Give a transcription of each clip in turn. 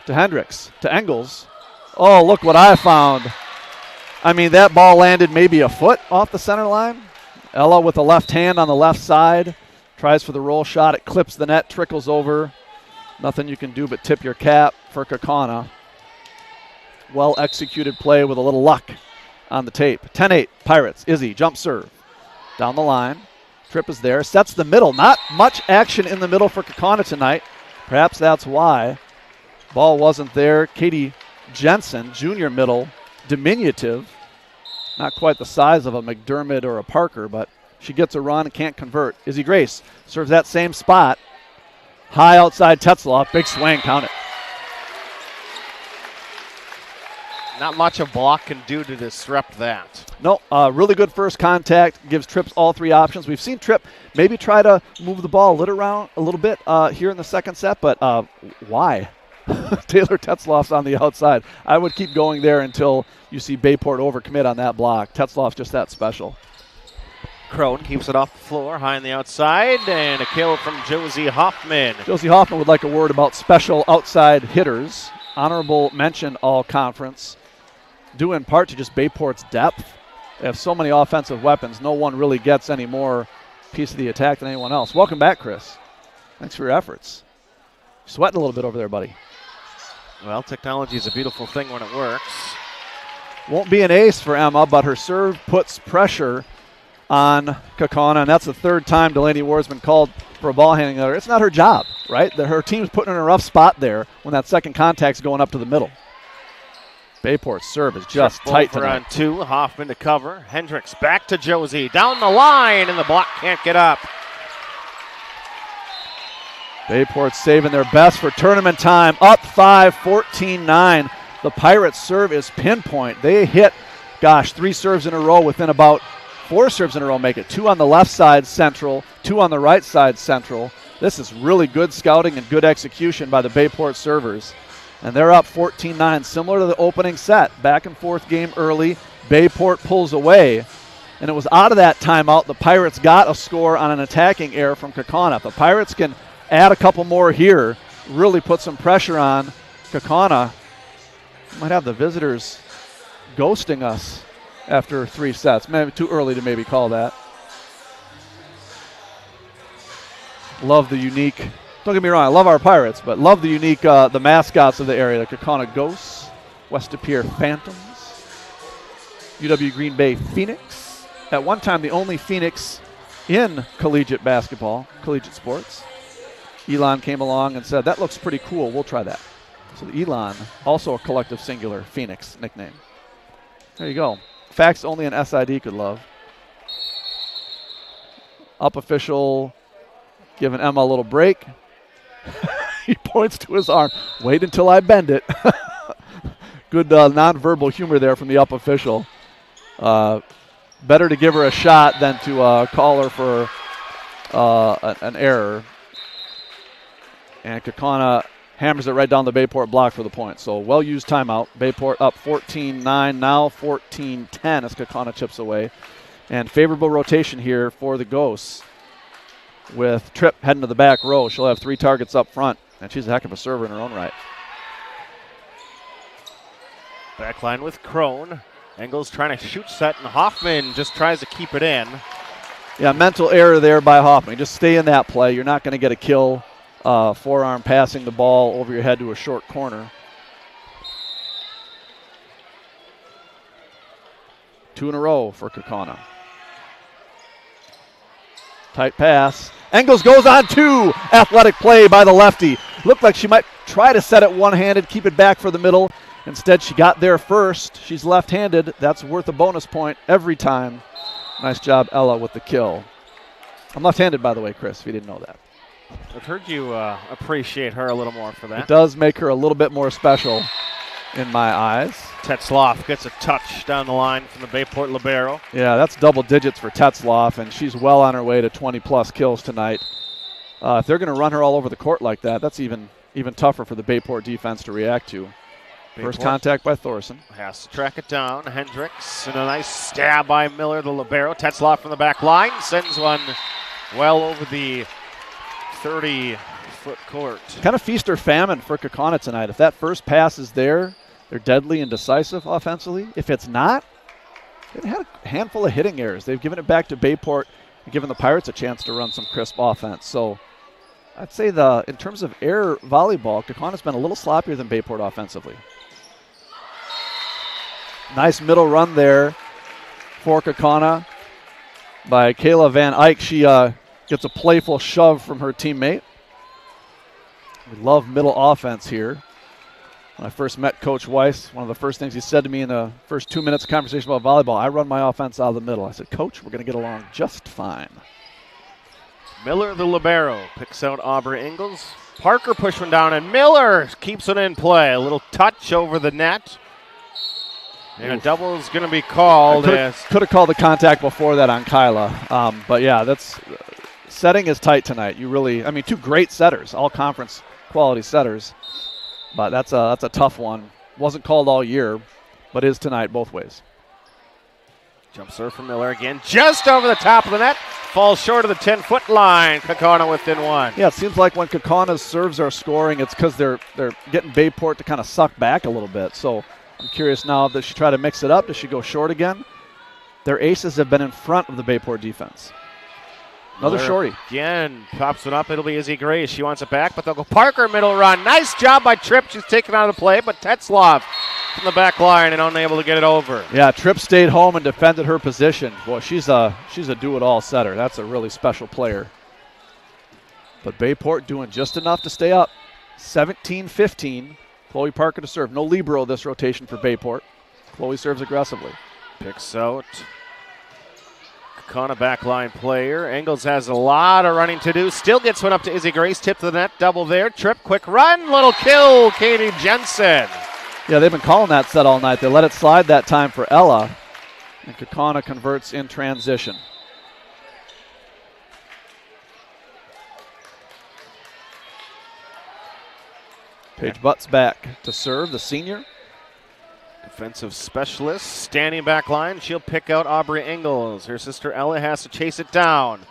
to Hendricks, to Engels. Oh, look what I found. I mean, that ball landed maybe a foot off the center line. Ella with the left hand on the left side. Tries for the roll shot. It clips the net, trickles over. Nothing you can do but tip your cap for Kaukauna. Well-executed play with a little luck on the tape. 10-8, Pirates. Izzy, jump serve. Down the line. Tripp is there. Sets the middle. Not much action in the middle for Kaukauna tonight. Perhaps that's why. Ball wasn't there. Katie Jensen, junior middle, diminutive. Not quite the size of a McDermott or a Parker, but she gets a run and can't convert. Izzy Grace serves that same spot. High outside Tetzloff. Big swing. Count it. Not much a block can do to disrupt that. No, really good first contact. Gives Tripp all three options. We've seen Tripp maybe try to move the ball around a little bit here in the second set, but why? Taylor Tetzloff's on the outside. I would keep going there until you see Bayport overcommit on that block. Tetzloff's just that special. Crone keeps it off the floor, high on the outside, and a kill from Josie Hoffman. Josie Hoffman would like a word about special outside hitters. Honorable mention all conference. Due in part to just Bayport's depth. They have so many offensive weapons. No one really gets any more piece of the attack than anyone else. Welcome back, Chris. Thanks for your efforts. Sweating a little bit over there, buddy. Well, technology is a beautiful thing when it works. Won't be an ace for Emma, but her serve puts pressure on Kaukauna, and that's the third time Delaney Ward's been called for a ball handling error. It's not her job, right? Her team's putting her in a rough spot there when that second contact's going up to the middle. Bayport's serve is just tight tonight. On two, Hoffman to cover. Hendricks back to Josie, down the line, and the block can't get up. Bayport saving their best for tournament time. Up 5, 14-9. The Pirates' serve is pinpoint. They hit, 3 serves in a row within about 4 serves in a row make it. 2 on the left side central, 2 on the right side central. This is really good scouting and good execution by the Bayport servers. And they're up 14-9, similar to the opening set. Back and forth game early. Bayport pulls away. And it was out of that timeout. The Pirates got a score on an attacking error from Kaukauna. If the Pirates can add a couple more here, really put some pressure on Kaukauna, might have the visitors ghosting us after 3 sets. Maybe too early to maybe call that. Love the unique, don't get me wrong, I love our Pirates, but love the unique, the mascots of the area. The Kaukauna Ghosts, West Pier Phantoms, UW Green Bay Phoenix. At one time, the only Phoenix in collegiate basketball, collegiate sports. Elon came along and said, that looks pretty cool, we'll try that. So the Elon, also a collective singular Phoenix nickname. There you go. Facts only an SID could love. Up official giving Emma a little break. He points to his arm. Wait until I bend it. Good nonverbal humor there from the up official. Better to give her a shot than to call her for an error. And Kaukauna hammers it right down the Bayport block for the point. So well-used timeout. Bayport up 14-9, now 14-10 as Kaukauna chips away. And favorable rotation here for the Ghosts with Tripp heading to the back row. She'll have 3 targets up front, and she's a heck of a server in her own right. Backline with Crone. Engels trying to shoot set, and Hoffman just tries to keep it in. Yeah, mental error there by Hoffman. Just stay in that play. You're not going to get a kill. Forearm passing the ball over your head to a short corner. 2 in a row for Kaukauna. Tight pass. Engels goes on 2. Athletic play by the lefty. Looked like she might try to set it one-handed, keep it back for the middle. Instead, she got there first. She's left-handed. That's worth a bonus point every time. Nice job, Ella, with the kill. I'm left-handed, by the way, Chris, if you didn't know that. I've heard you appreciate her a little more for that. It does make her a little bit more special in my eyes. Tetzloff gets a touch down the line from the Bayport libero. Yeah, that's double digits for Tetzloff, and she's well on her way to 20-plus kills tonight. If they're going to run her all over the court like that, that's even tougher for the Bayport defense to react to. First contact by Thorson. Has to track it down. Hendricks, and a nice stab by Miller, the libero. Tetzloff from the back line sends one well over the 30 4-foot court. Kind of feast or famine for Kaukauna tonight. If that first pass is there, they're deadly and decisive offensively. If it's not, they've had a handful of hitting errors. They've given it back to Bayport and given the Pirates a chance to run some crisp offense. So I'd say in terms of air volleyball, Kaukauna's been a little sloppier than Bayport offensively. Nice middle run there for Kaukauna by Kayla Van Eyck. She gets a playful shove from her teammate. We love middle offense here. When I first met Coach Weiss, one of the first things he said to me in the first 2 minutes of conversation about volleyball, I run my offense out of the middle. I said, Coach, we're going to get along just fine. Miller, the libero, picks out Aubrey Ingalls. Parker pushed one down, and Miller keeps it in play. A little touch over the net. And a double is going to be called. Could have called the contact before that on Kyla. But yeah, setting is tight tonight. Two great setters, all conference quality setters. But that's a tough one. Wasn't called all year, but is tonight both ways. Jump serve from Miller again, just over the top of the net. Falls short of the 10-foot line. Kaukauna within one. Yeah, it seems like when Kaukauna's serves are scoring, it's because they're getting Bayport to kind of suck back a little bit. So I'm curious now, does she try to mix it up? Does she go short again? Their aces have been in front of the Bayport defense. Another shorty. Again, pops it up. It'll be Izzy Gray. She wants it back, but they'll go Parker, middle run. Nice job by Tripp. She's taken out of the play, but Tetzlaff from the back line and unable to get it over. Yeah, Tripp stayed home and defended her position. Boy, she's a do-it-all setter. That's a really special player. But Bayport doing just enough to stay up. 17-15. Chloe Parker to serve. No libero this rotation for Bayport. Chloe serves aggressively. Picks out Kaukauna backline player. Engels has a lot of running to do. Still gets one up to Izzy Grace. Tip to the net. Double there. Tripp, quick run. Little kill. Katie Jensen. Yeah, they've been calling that set all night. They let it slide that time for Ella. And Kaukauna converts in transition. Paige Butts back to serve, the senior. Defensive specialist, standing back line. She'll pick out Aubrey Ingalls. Her sister Ella has to chase it down.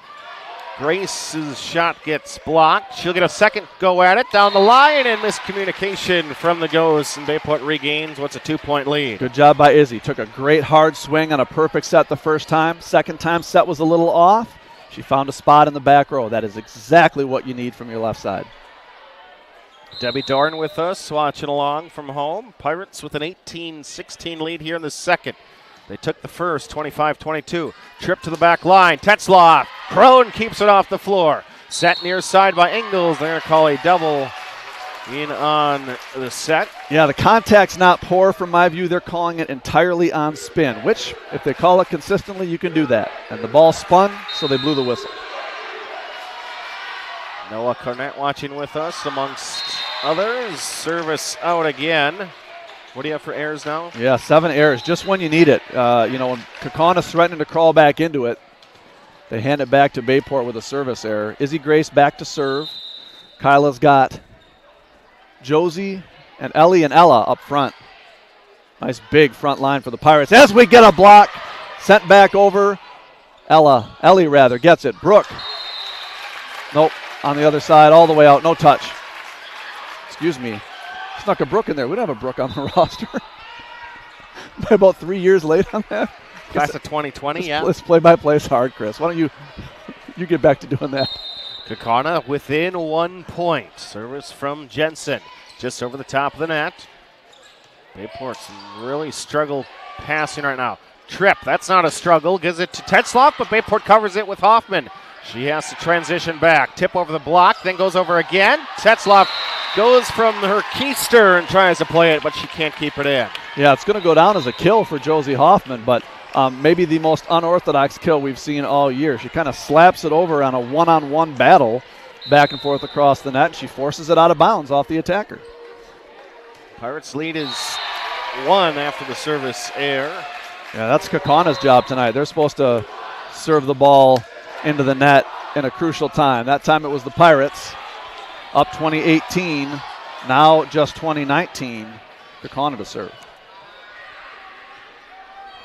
Grace's shot gets blocked. She'll get a second go at it down the line, and miscommunication from the goes, and Bayport regains what's a 2-point lead. Good job by Izzy. Took a great hard swing on a perfect set the first time. Second time set was a little off. She found a spot in the back row. That is exactly what you need from your left side. Debbie Dorn with us, watching along from home. Pirates with an 18-16 lead here in the second. They took the first, 25-22. Trip to the back line. Tetzlaff. Crone keeps it off the floor. Set near side by Ingalls. They're going to call a double in on the set. Yeah, the contact's not poor from my view. They're calling it entirely on spin, which, if they call it consistently, you can do that. And the ball spun, so they blew the whistle. Noah Cornett watching with us amongst others. Service out again. What do you have for errors now? Yeah, 7 errors, just when you need it. When Kaukauna's threatening to crawl back into it, they hand it back to Bayport with a service error. Izzy Grace back to serve. Kyla's got Josie and Ellie and Ella up front. Nice big front line for the Pirates. As we get a block, sent back over. Ellie gets it. Brooke. Nope. On the other side, all the way out, no touch. Excuse me. Snuck a Brooke in there. We don't have a Brooke on the roster. About 3 years late on that. Class of 2020, yeah. This play-by-play is hard, Chris. Why don't you get back to doing that? Kaukauna within 1 point. Service from Jensen. Just over the top of the net. Bayport's really struggle passing right now. Tripp, that's not a struggle. Gives it to Tetzlaff, but Bayport covers it with Hoffman. She has to transition back. Tip over the block, then goes over again. Tetzlaff goes from her keister and tries to play it, but she can't keep it in. Yeah, it's going to go down as a kill for Josie Hoffman, but maybe the most unorthodox kill we've seen all year. She kind of slaps it over on a one-on-one battle back and forth across the net, and she forces it out of bounds off the attacker. Pirates lead is 1 after the service error. Yeah, that's Kaukauna's job tonight. They're supposed to serve the ball into the net in a crucial time. That time it was the Pirates, up 2018, now just 2019. Kaukauna to serve.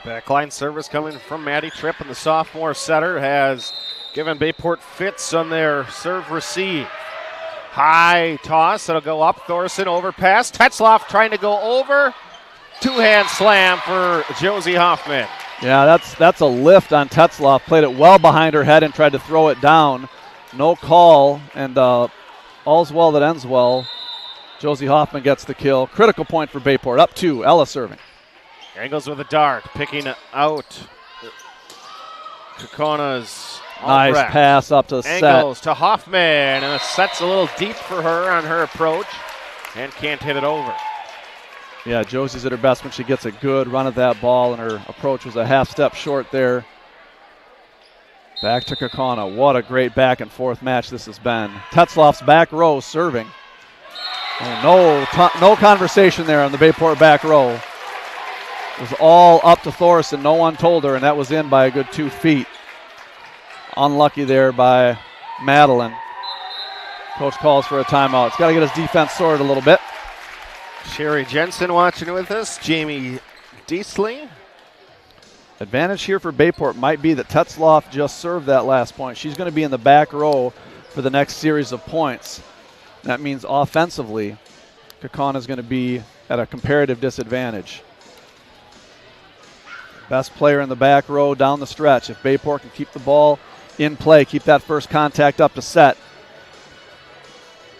Backline service coming from Maddie Tripp, and the sophomore setter has given Bayport fits on their serve receive. High toss, it'll go up. Thorson overpass. Tetzloff trying to go over. Two-hand slam for Josie Hoffman. Yeah, that's a lift on Tetzloff. Played it well behind her head and tried to throw it down. No call, and all's well that ends well. Josie Hoffman gets the kill. Critical point for Bayport. Up 2, Ella serving. Angles with a dart, picking out Kaukauna's Nice Albrecht. pass up to the set. Angles to Hoffman, and the set's a little deep for her on her approach, and can't hit it over. Yeah, Josie's at her best when she gets a good run at that ball, and her approach was a half step short there. Back to Kaukauna. What a great back and forth match this has been. Tetzloff's back row serving. And no conversation there on the Bayport back row. It was all up to Thorson. No one told her, and that was in by a good 2 feet. Unlucky there by Madeline. Coach calls for a timeout. He's got to get his defense sorted a little bit. Sherry Jensen watching with us. Jamie Deasley. Advantage here for Bayport might be that Tetzloff just served that last point. She's going to be in the back row for the next series of points. That means offensively, Kaukauna is going to be at a comparative disadvantage. Best player in the back row down the stretch. If Bayport can keep the ball in play, keep that first contact up to set,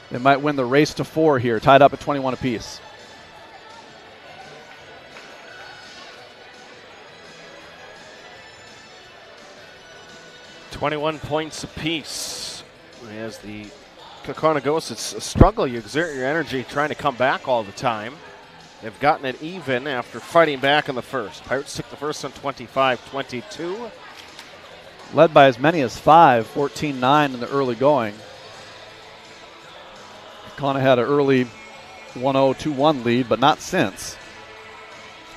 they might win the race to 4 here, tied up at 21 apiece. $21 points apiece. As the Kaukauna goes, it's a struggle. You exert your energy trying to come back all the time. They've gotten it even after fighting back in the first. Pirates took the first on 25-22. Led by as many as 5, 14-9 in the early going. Kaukauna had an early 1-0, 2-1 lead, but not since.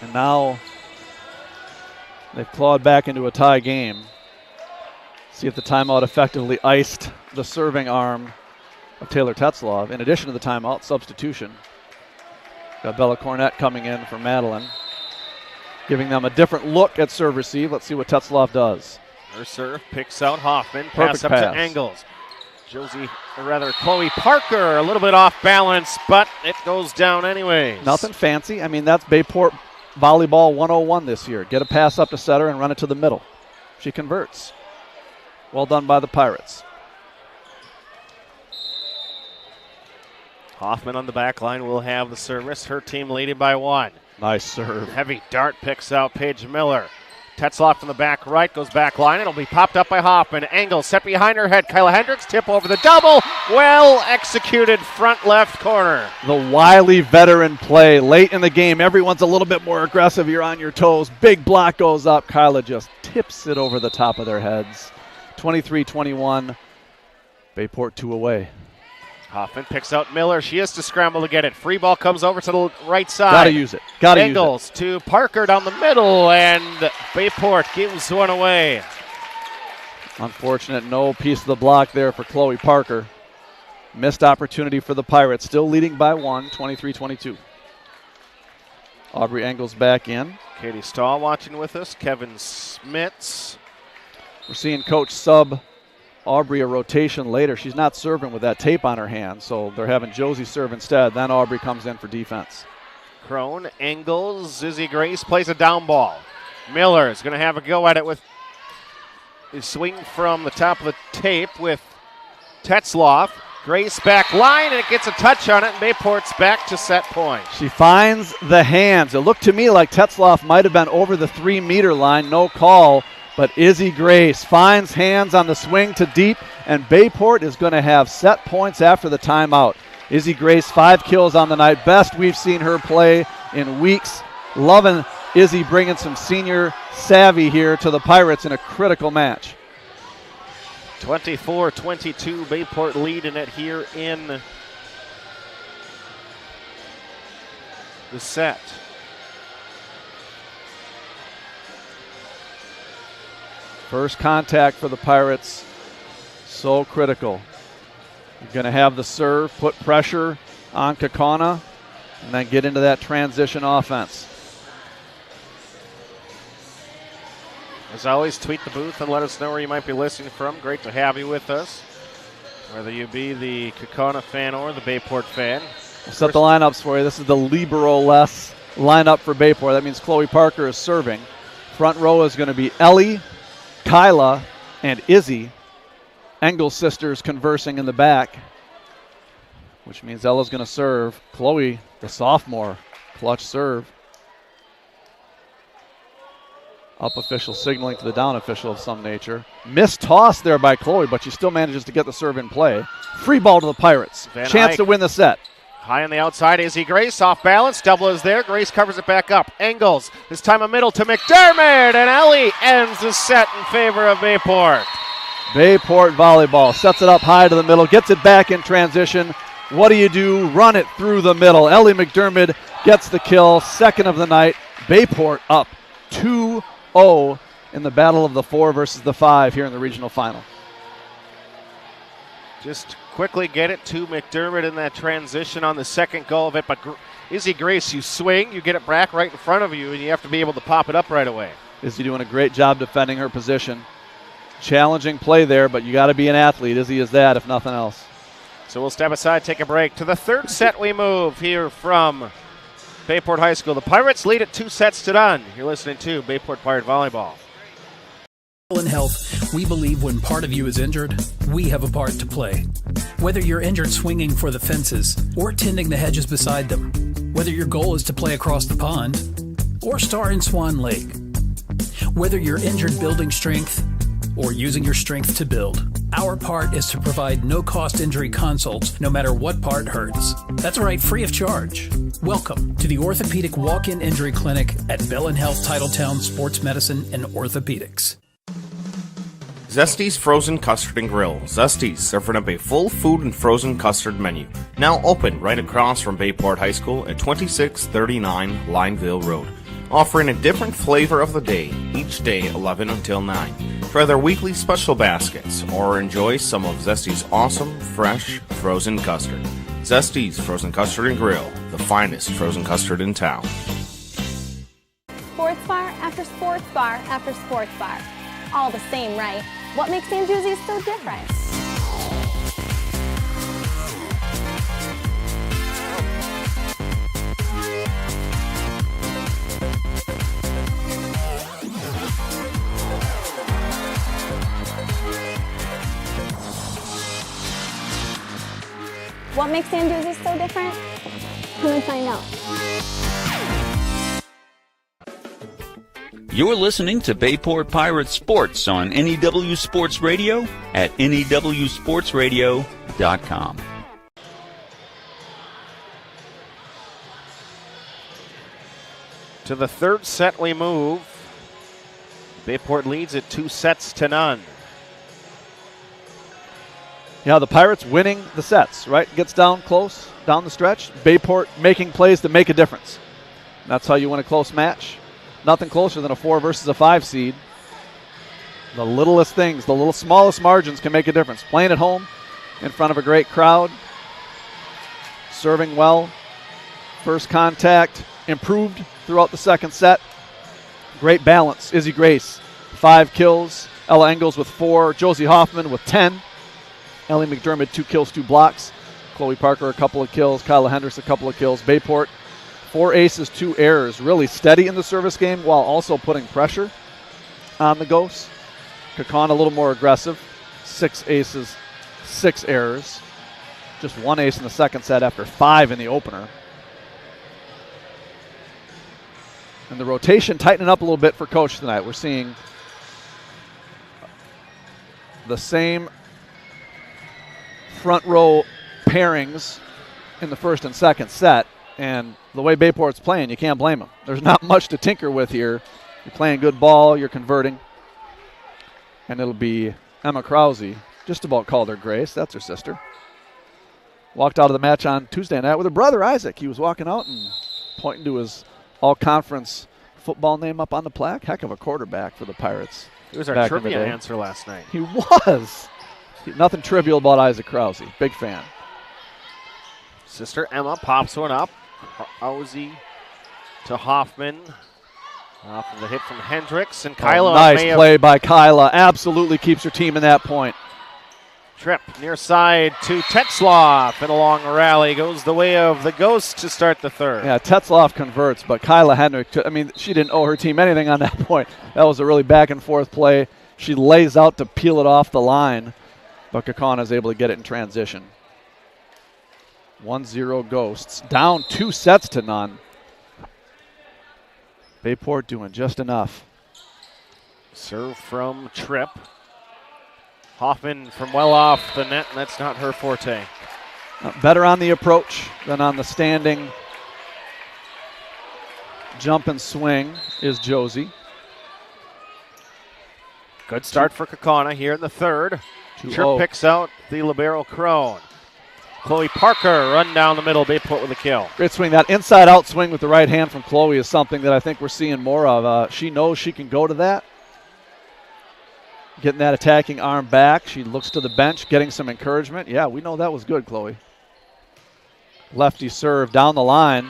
And now they've clawed back into a tie game. See if the timeout effectively iced the serving arm of Taylor Tetzloff. In addition to the timeout, substitution. Got Bella Cornett coming in for Madeline, giving them a different look at serve receive. Let's see what Tetzloff does. Her serve picks out Hoffman. Perfect pass up pass. to Engels. Chloe Parker, a little bit off balance, but it goes down anyways. Nothing fancy. I mean, that's Bayport Volleyball 101 this year. Get a pass up to setter and run it to the middle. She converts. Well done by the Pirates. Hoffman on the back line will have the service. Her team leading by 1. Nice serve. Heavy dart picks out Paige Miller. Tetzloff from the back right, goes back line. It'll be popped up by Hoffman. Angle set behind her head. Kyla Hendricks tip over the double. Well executed front left corner. The wily veteran play late in the game. Everyone's a little bit more aggressive. You're on your toes. Big block goes up. Kyla just tips it over the top of their heads. 23-21. Bayport 2 away. Hoffman picks out Miller. She has to scramble to get it. Free ball comes over to the right side. Got to use it. Got to use it. Engels to Parker down the middle, and Bayport gives one away. Unfortunate, no piece of the block there for Chloe Parker. Missed opportunity for the Pirates. Still leading by 1, 23-22. Aubrey Engels back in. Katie Stahl watching with us. Kevin Smits. We're seeing Coach sub Aubrey a rotation later. She's not serving with that tape on her hand, so they're having Josie serve instead. Then Aubrey comes in for defense. Crone, Engels, Zizzy Grace plays a down ball. Miller is going to have a go at it with a swing from the top of the tape with Tetzloff. Grace back line, and it gets a touch on it, and Bayport's back to set point. She finds the hands. It looked to me like Tetzloff might have been over the 3-meter line. No call. But Izzy Grace finds hands on the swing to deep, and Bayport is going to have set points after the timeout. Izzy Grace, 5 kills on the night. Best we've seen her play in weeks. Loving Izzy bringing some senior savvy here to the Pirates in a critical match. 24-22, Bayport leading it here in the set. First contact for the Pirates, so critical. You're going to have the serve, put pressure on Kaukauna, and then get into that transition offense. As always, tweet the booth and let us know where you might be listening from. Great to have you with us Whether you be the Kaukauna fan or the Bayport fan. We'll set the lineups for you. This is the libero-less lineup for Bayport. That means Chloe Parker is serving. Front row is going to be Ellie, Kyla, and Izzy. Engels sisters conversing in the back, which means Ella's going to serve. Chloe, the sophomore, clutch serve. Up official signaling to the down official of some nature. Missed toss there by Chloe, but she still manages to get the serve in play. Free ball to the Pirates. Chance to win the set. High on the outside, Izzy Grace, off balance, double is there, Grace covers it back up. Engels, this time a middle to McDermott, and Ellie ends the set in favor of Bayport. Bayport volleyball sets it up high to the middle, gets it back in transition. What do? Run it through the middle. Ellie McDermott gets the kill, second of the night. Bayport up 2-0 in the battle of the 4 versus the 5 here in the regional final. Just quickly get it to McDermott in that transition on the second goal of it, but Izzy Grace, you swing, you get it back right in front of you, and you have to be able to pop it up right away. Izzy doing a great job defending her position. Challenging play there, but you got to be an athlete. Izzy is that, if nothing else. So we'll step aside, take a break. To the third set we move here from Bayport High School. The Pirates lead it 2-0. You're listening to Bayport Pirate Volleyball. In health, we believe when part of you is injured, we have a part to play. Whether you're injured swinging for the fences or tending the hedges beside them, whether your goal is to play across the pond or star in Swan Lake, whether you're injured building strength or using your strength to build, our part is to provide no-cost injury consults no matter what part hurts. That's right, free of charge. Welcome to the Orthopedic Walk-In Injury Clinic at Bell & Health Titletown Sports Medicine and Orthopedics. Zesty's Frozen Custard and Grill. Zesty's, serving up a full food and frozen custard menu. Now open right across from Bayport High School at 2639 Lineville Road. Offering a different flavor of the day, each day 11 until 9. Try their weekly special baskets or enjoy some of Zesty's awesome, fresh, frozen custard. Zesty's Frozen Custard and Grill, the finest frozen custard in town. Sports bar after sports bar after sports bar. All the same, right? What makes Andrewsi's so different? What makes Andrewsi's so different? Come and find out. You're listening to Bayport Pirates Sports on NEW Sports Radio at newsportsradio.com. To the third set we move. Bayport leads it 2-0. Yeah, the Pirates winning the sets, right? Gets down close, down the stretch. Bayport making plays to make a difference. That's how you win a close match. Nothing closer than a 4 versus a 5 seed. The littlest things, the little smallest margins can make a difference. Playing at home in front of a great crowd. Serving well. First contact improved throughout the second set. Great balance. Izzy Grace, 5 kills. Ella Engels with 4. Josie Hoffman with 10. Ellie McDermott, 2 kills, 2 blocks. Chloe Parker, a couple of kills. Kyla Hendricks, a couple of kills. Bayport, 4 aces, 2 errors. Really steady in the service game while also putting pressure on the Ghosts. Kaukauna a little more aggressive. 6 aces, 6 errors. Just 1 ace in the second set after 5 in the opener. And the rotation tightening up a little bit for Coach tonight. We're seeing the same front row pairings in the first and second set. And the way Bayport's playing, you can't blame them. There's not much to tinker with here. You're playing good ball, you're converting. And it'll be Emma Krause, just about called her Grace. That's her sister. Walked out of the match on Tuesday night with her brother, Isaac. He was walking out and pointing to his all-conference football name up on the plaque. Heck of a quarterback for the Pirates. He was our trivia answer last night. He was. Nothing trivial about Isaac Krause. Big fan. Sister Emma pops one up. Krause to Hoffman. Off of the hit from Hendricks. And Kyla. Nice play by Kyla. Absolutely keeps her team in that point. Tripp near side to Tetzloff, and a long rally goes the way of the Ghosts to start the third. Yeah, Tetzloff converts, but Kyla Hendrick, she didn't owe her team anything on that point. That was a really back and forth play. She lays out to peel it off the line, but Kaukauna is able to get it in transition. 1-0 Ghosts, down 2 sets to none. Bayport doing just enough. Serve from Tripp. Hoffman from well off the net, and that's not her forte. Better on the approach than on the standing jump and swing is Josie. Good start for Kaukauna here in the third. Tripp picks out the libero Crone. Chloe Parker run down the middle, Bayport with a kill. Great swing. That inside-out swing with the right hand from Chloe is something that I think we're seeing more of. She knows she can go to that. Getting that attacking arm back. She looks to the bench, getting some encouragement. Yeah, we know that was good, Chloe. Lefty serve down the line.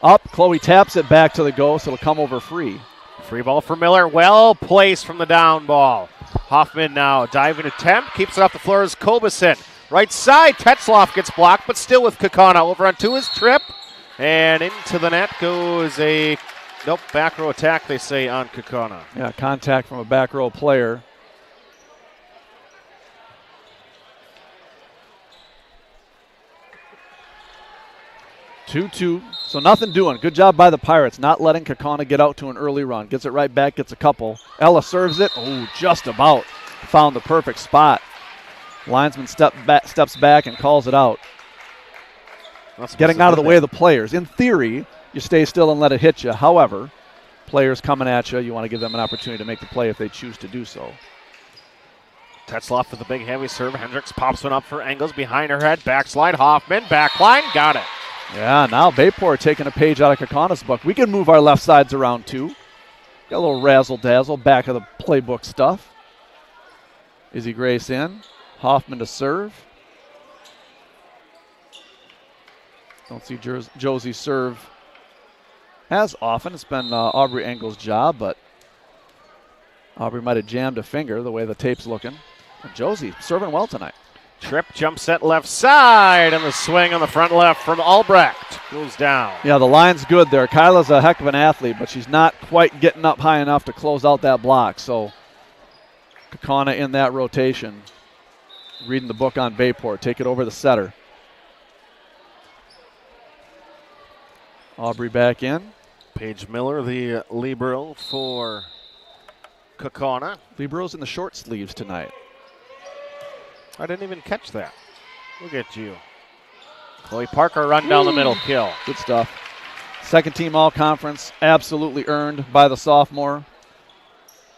Up, Chloe taps it back to the Ghost. It'll come over free. Free ball for Miller. Well placed from the down ball. Hoffman now diving attempt. Keeps it off the floor as Kobison. Right side, Tetzloff gets blocked, but still with Kaukauna. Over on 2 is Tripp. And into the net goes a, back row attack, they say, on Kaukauna. Yeah, contact from a back row player. Two, so nothing doing. Good job by the Pirates, not letting Kaukauna get out to an early run. Gets it right back, gets a couple. Ella serves it. Oh, just about. Found the perfect spot. Linesman steps back and calls it out. Getting out of the way of the players. In theory, you stay still and let it hit you. However, players coming at you, you want to give them an opportunity to make the play if they choose to do so. Tetzloff with the big heavy serve. Hendricks pops one up for Engels behind her head. Backslide, Hoffman, backline, got it. Yeah, now Bayport taking a page out of Kaukauna's book. We can move our left sides around too. Got a little razzle-dazzle, back of the playbook stuff. Izzy Grace in. Hoffman to serve. Don't see Josie serve as often. It's been Aubrey Engel's job, but Aubrey might have jammed a finger the way the tape's looking. And Josie serving well tonight. Tripp jump set left side, and the swing on the front left from Albrecht goes down. Yeah, the line's good there. Kyla's a heck of an athlete, but she's not quite getting up high enough to close out that block. So Kaukauna in that rotation. Reading the book on Bayport. Take it over the setter. Aubrey back in. Paige Miller, the libero for Kaukauna. Libero's in the short sleeves tonight. I didn't even catch that. Look at you. Chloe Parker run down the middle, kill. Good stuff. Second team all-conference, absolutely earned by the sophomore.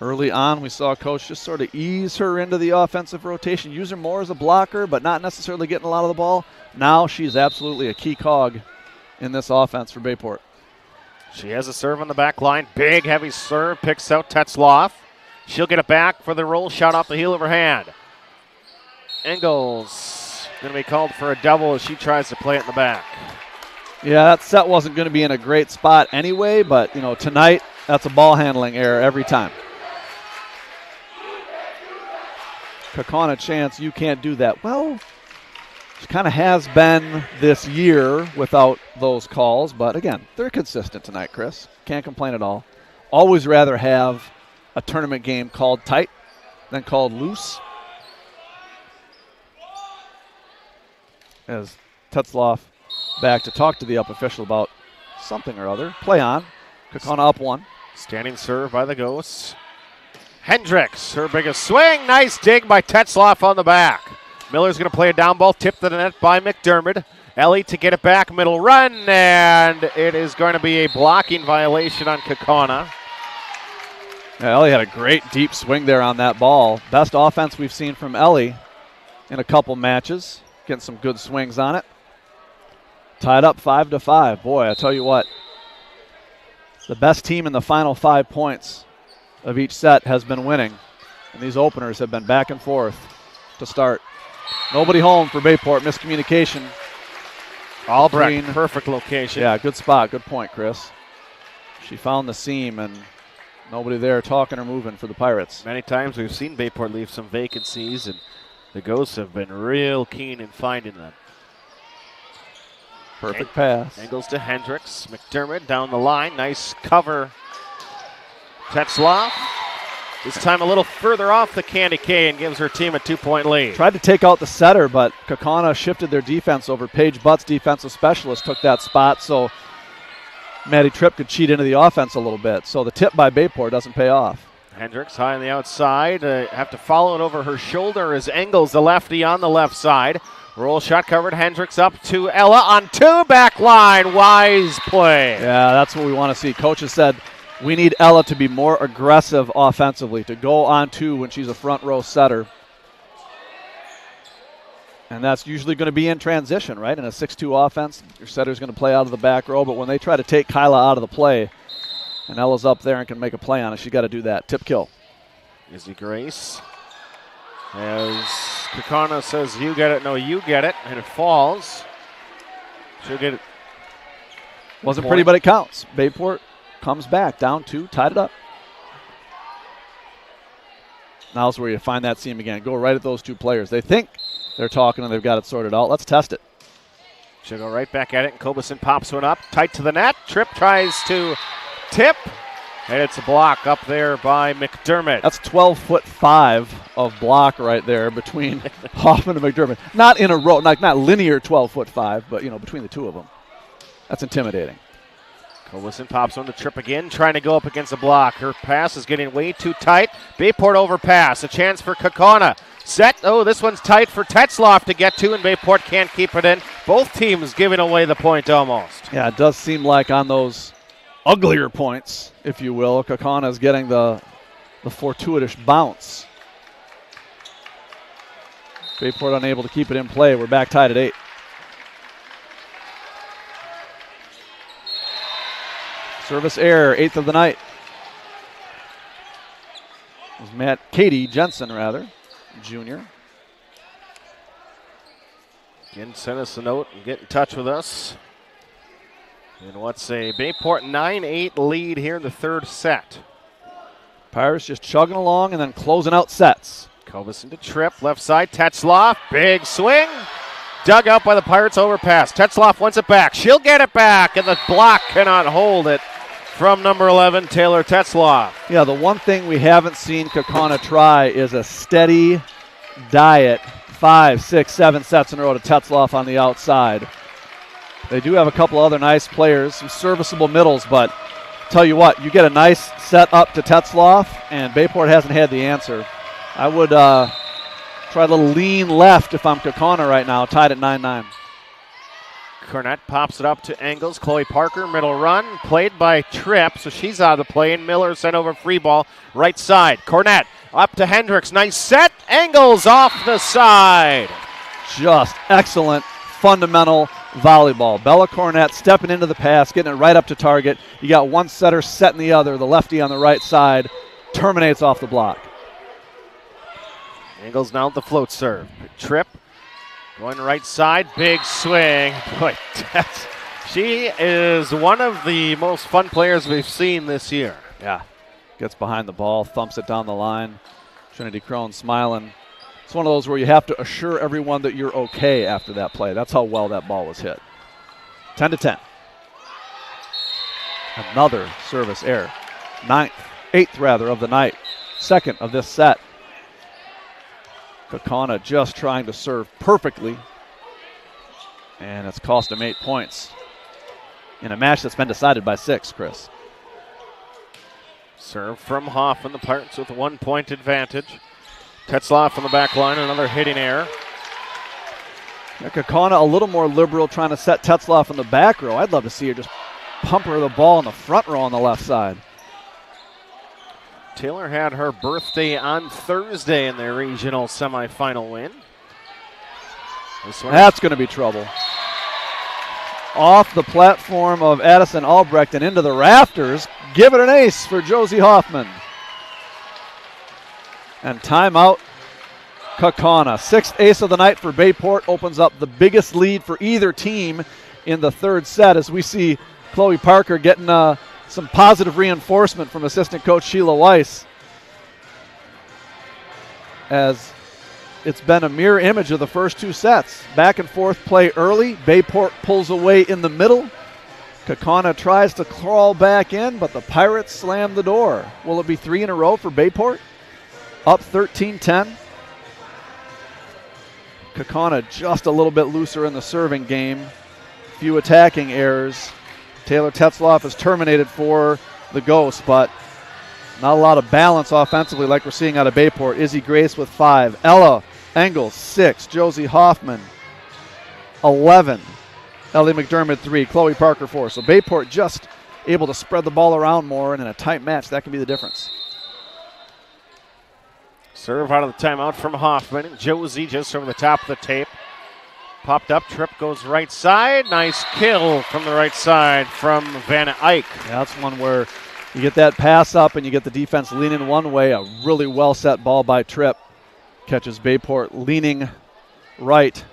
Early on, we saw Coach just sort of ease her into the offensive rotation, use her more as a blocker, but not necessarily getting a lot of the ball. Now she's absolutely a key cog in this offense for Bayport. She has a serve on the back line. Big, heavy serve. Picks out Tetzloff. She'll get it back for the roll shot off the heel of her hand. Engels going to be called for a double as she tries to play it in the back. Yeah, that set wasn't going to be in a great spot anyway, but, tonight, that's a ball handling error every time. Kaukauna chance, you can't do that. Well, it kind of has been this year without those calls, but again, they're consistent tonight, Chris. Can't complain at all. Always rather have a tournament game called tight than called loose. As Tetzloff back to talk to the up official about something or other. Play on. Kaukauna up 1. Standing serve by the Ghosts. Hendricks, her biggest swing. Nice dig by Tetzloff on the back. Miller's going to play a down ball, tipped to the net by McDermott. Ellie to get it back, middle run, and it is going to be a blocking violation on Kaukauna. Yeah, Ellie had a great deep swing there on that ball. Best offense we've seen from Ellie in a couple matches. Getting some good swings on it. Tied up 5-5. Boy, I tell you what, the best team in the final 5 points of each set has been winning. And these openers have been back and forth to start. Nobody home for Bayport. Miscommunication. Albrecht, perfect location. Yeah, good spot. Good point, Chris. She found the seam and nobody there talking or moving for the Pirates. Many times we've seen Bayport leave some vacancies, and The Ghosts have been real keen in finding them. Perfect pass. Angles to Hendricks. McDermott down the line. Nice cover. Tetzloff. This time a little further off the candy cane, gives her team a 2-point lead. Tried to take out the setter, but Kaukauna shifted their defense over. Paige Butts, defensive specialist, took that spot, so Maddie Tripp could cheat into the offense a little bit. So the tip by Bayport doesn't pay off. Hendricks high on the outside. Have to follow it over her shoulder as Engels, the lefty, on the left side. Roll shot covered. Hendricks up to Ella on 2, back line. Wise play. Yeah, that's what we want to see. Coaches said we need Ella to be more aggressive offensively, to go on 2 when she's a front row setter. And that's usually going to be in transition, right? In a 6-2 offense, your setter's going to play out of the back row, but when they try to take Kyla out of the play, and Ella's up there and can make a play on it, she got to do that. Tip kill. Izzy Grace. As Kaukauna says, you get it, no, you get it, and it falls. She'll get it. Wasn't pretty, but it counts. Bayport comes back, down 2, tied it up. Now's where you find that seam again. Go right at those 2 players. They think they're talking and they've got it sorted out. Let's test it. She'll go right back at it, and Kobeson pops one up, tight to the net. Tripp tries to tip, and it's a block up there by McDermott. That's 12'5" of block right there between Hoffman and McDermott. Not in a row, not linear 12'5", but between the 2 of them. That's intimidating. Kobeson pops on the Tripp again, trying to go up against a block. Her pass is getting way too tight. Bayport overpass, a chance for Kaukauna. Set, this one's tight for Tetzloff to get to, and Bayport can't keep it in. Both teams giving away the point almost. Yeah, it does seem like on those uglier points, if you will, Kaukauna is getting the fortuitous bounce. Bayport unable to keep it in play. We're back tied at 8. Service error, 8th of the night. It was Katie Jensen, junior. Again, send us a note and get in touch with us. And what's a Bayport 9-8 lead here in the 3rd set. Pirates just chugging along and then closing out sets. Kobeson to Tripp, left side, Tetzloff, big swing. Dug out by the Pirates, overpass. Tetzloff wants it back. She'll get it back, and the block cannot hold it from number 11, Taylor Tetzloff. Yeah, the one thing we haven't seen Kaukauna try is a steady diet, 5, 6, 7 sets in a row to Tetzloff on the outside. They do have a couple other nice players, some serviceable middles, but tell you what, you get a nice set up to Tetzloff, and Bayport hasn't had the answer. I would try a little lean left if I'm Kaukauna right now, tied at 9-9. Cornett pops it up to Engels. Chloe Parker, middle run, played by Tripp, so she's out of the play, and Miller sent over free ball, right side. Cornett up to Hendricks, nice set. Engels off the side. Just excellent, fundamental volleyball. Bella Cornett stepping into the pass, getting it right up to target. You got one setter setting the other, the lefty on the right side, terminates off the block. Engels now the float serve. Tripp going right side, big swing. Boy, she is one of the most fun players we've seen this year. Yeah, gets behind the ball, thumps it down the line. Trinity Crone smiling. It's one of those where you have to assure everyone that you're okay after that play. That's how well that ball was hit. 10-10. Another service error. 8th of the night. 2nd of this set. Kaukauna just trying to serve perfectly, and it's cost him 8 points in a match that's been decided by 6, Chris. Serve from Hoffman, the Pirates with a 1-point advantage. Tetzloff on the back line, another hitting error. Yeah, Kaukauna a little more liberal, trying to set Tetzloff in the back row. I'd love to see her just pump her the ball in the front row on the left side. Taylor had her birthday on Thursday in their regional semifinal win. That's going to be trouble. Off the platform of Addison Albrecht and into the rafters. Give it an ace for Josie Hoffman. And timeout, Kaukauna. 6th ace of the night for Bayport. Opens up the biggest lead for either team in the 3rd set as we see Chloe Parker getting some positive reinforcement from assistant coach Sheila Weiss as it's been a mirror image of the first two sets. Back and forth play early. Bayport pulls away in the middle. Kaukauna tries to crawl back in, but the Pirates slam the door. Will it be 3 in a row for Bayport? Up 13-10. Kaukauna just a little bit looser in the serving game. Few attacking errors. Taylor Tetzloff is terminated for the Ghosts, but not a lot of balance offensively like we're seeing out of Bayport. Izzy Grace with 5. Ella Engels, 6. Josie Hoffman, 11. Ellie McDermott, 3. Chloe Parker, 4. So Bayport just able to spread the ball around more, and in a tight match, that can be the difference. Serve out of the timeout from Hoffman. Josie just over the top of the tape. Popped up, trip goes right side. Nice kill from the right side from Van Eyck. Yeah, that's one where you get that pass up and you get the defense leaning one way. A really well set ball by Tripp. Catches Bayport leaning right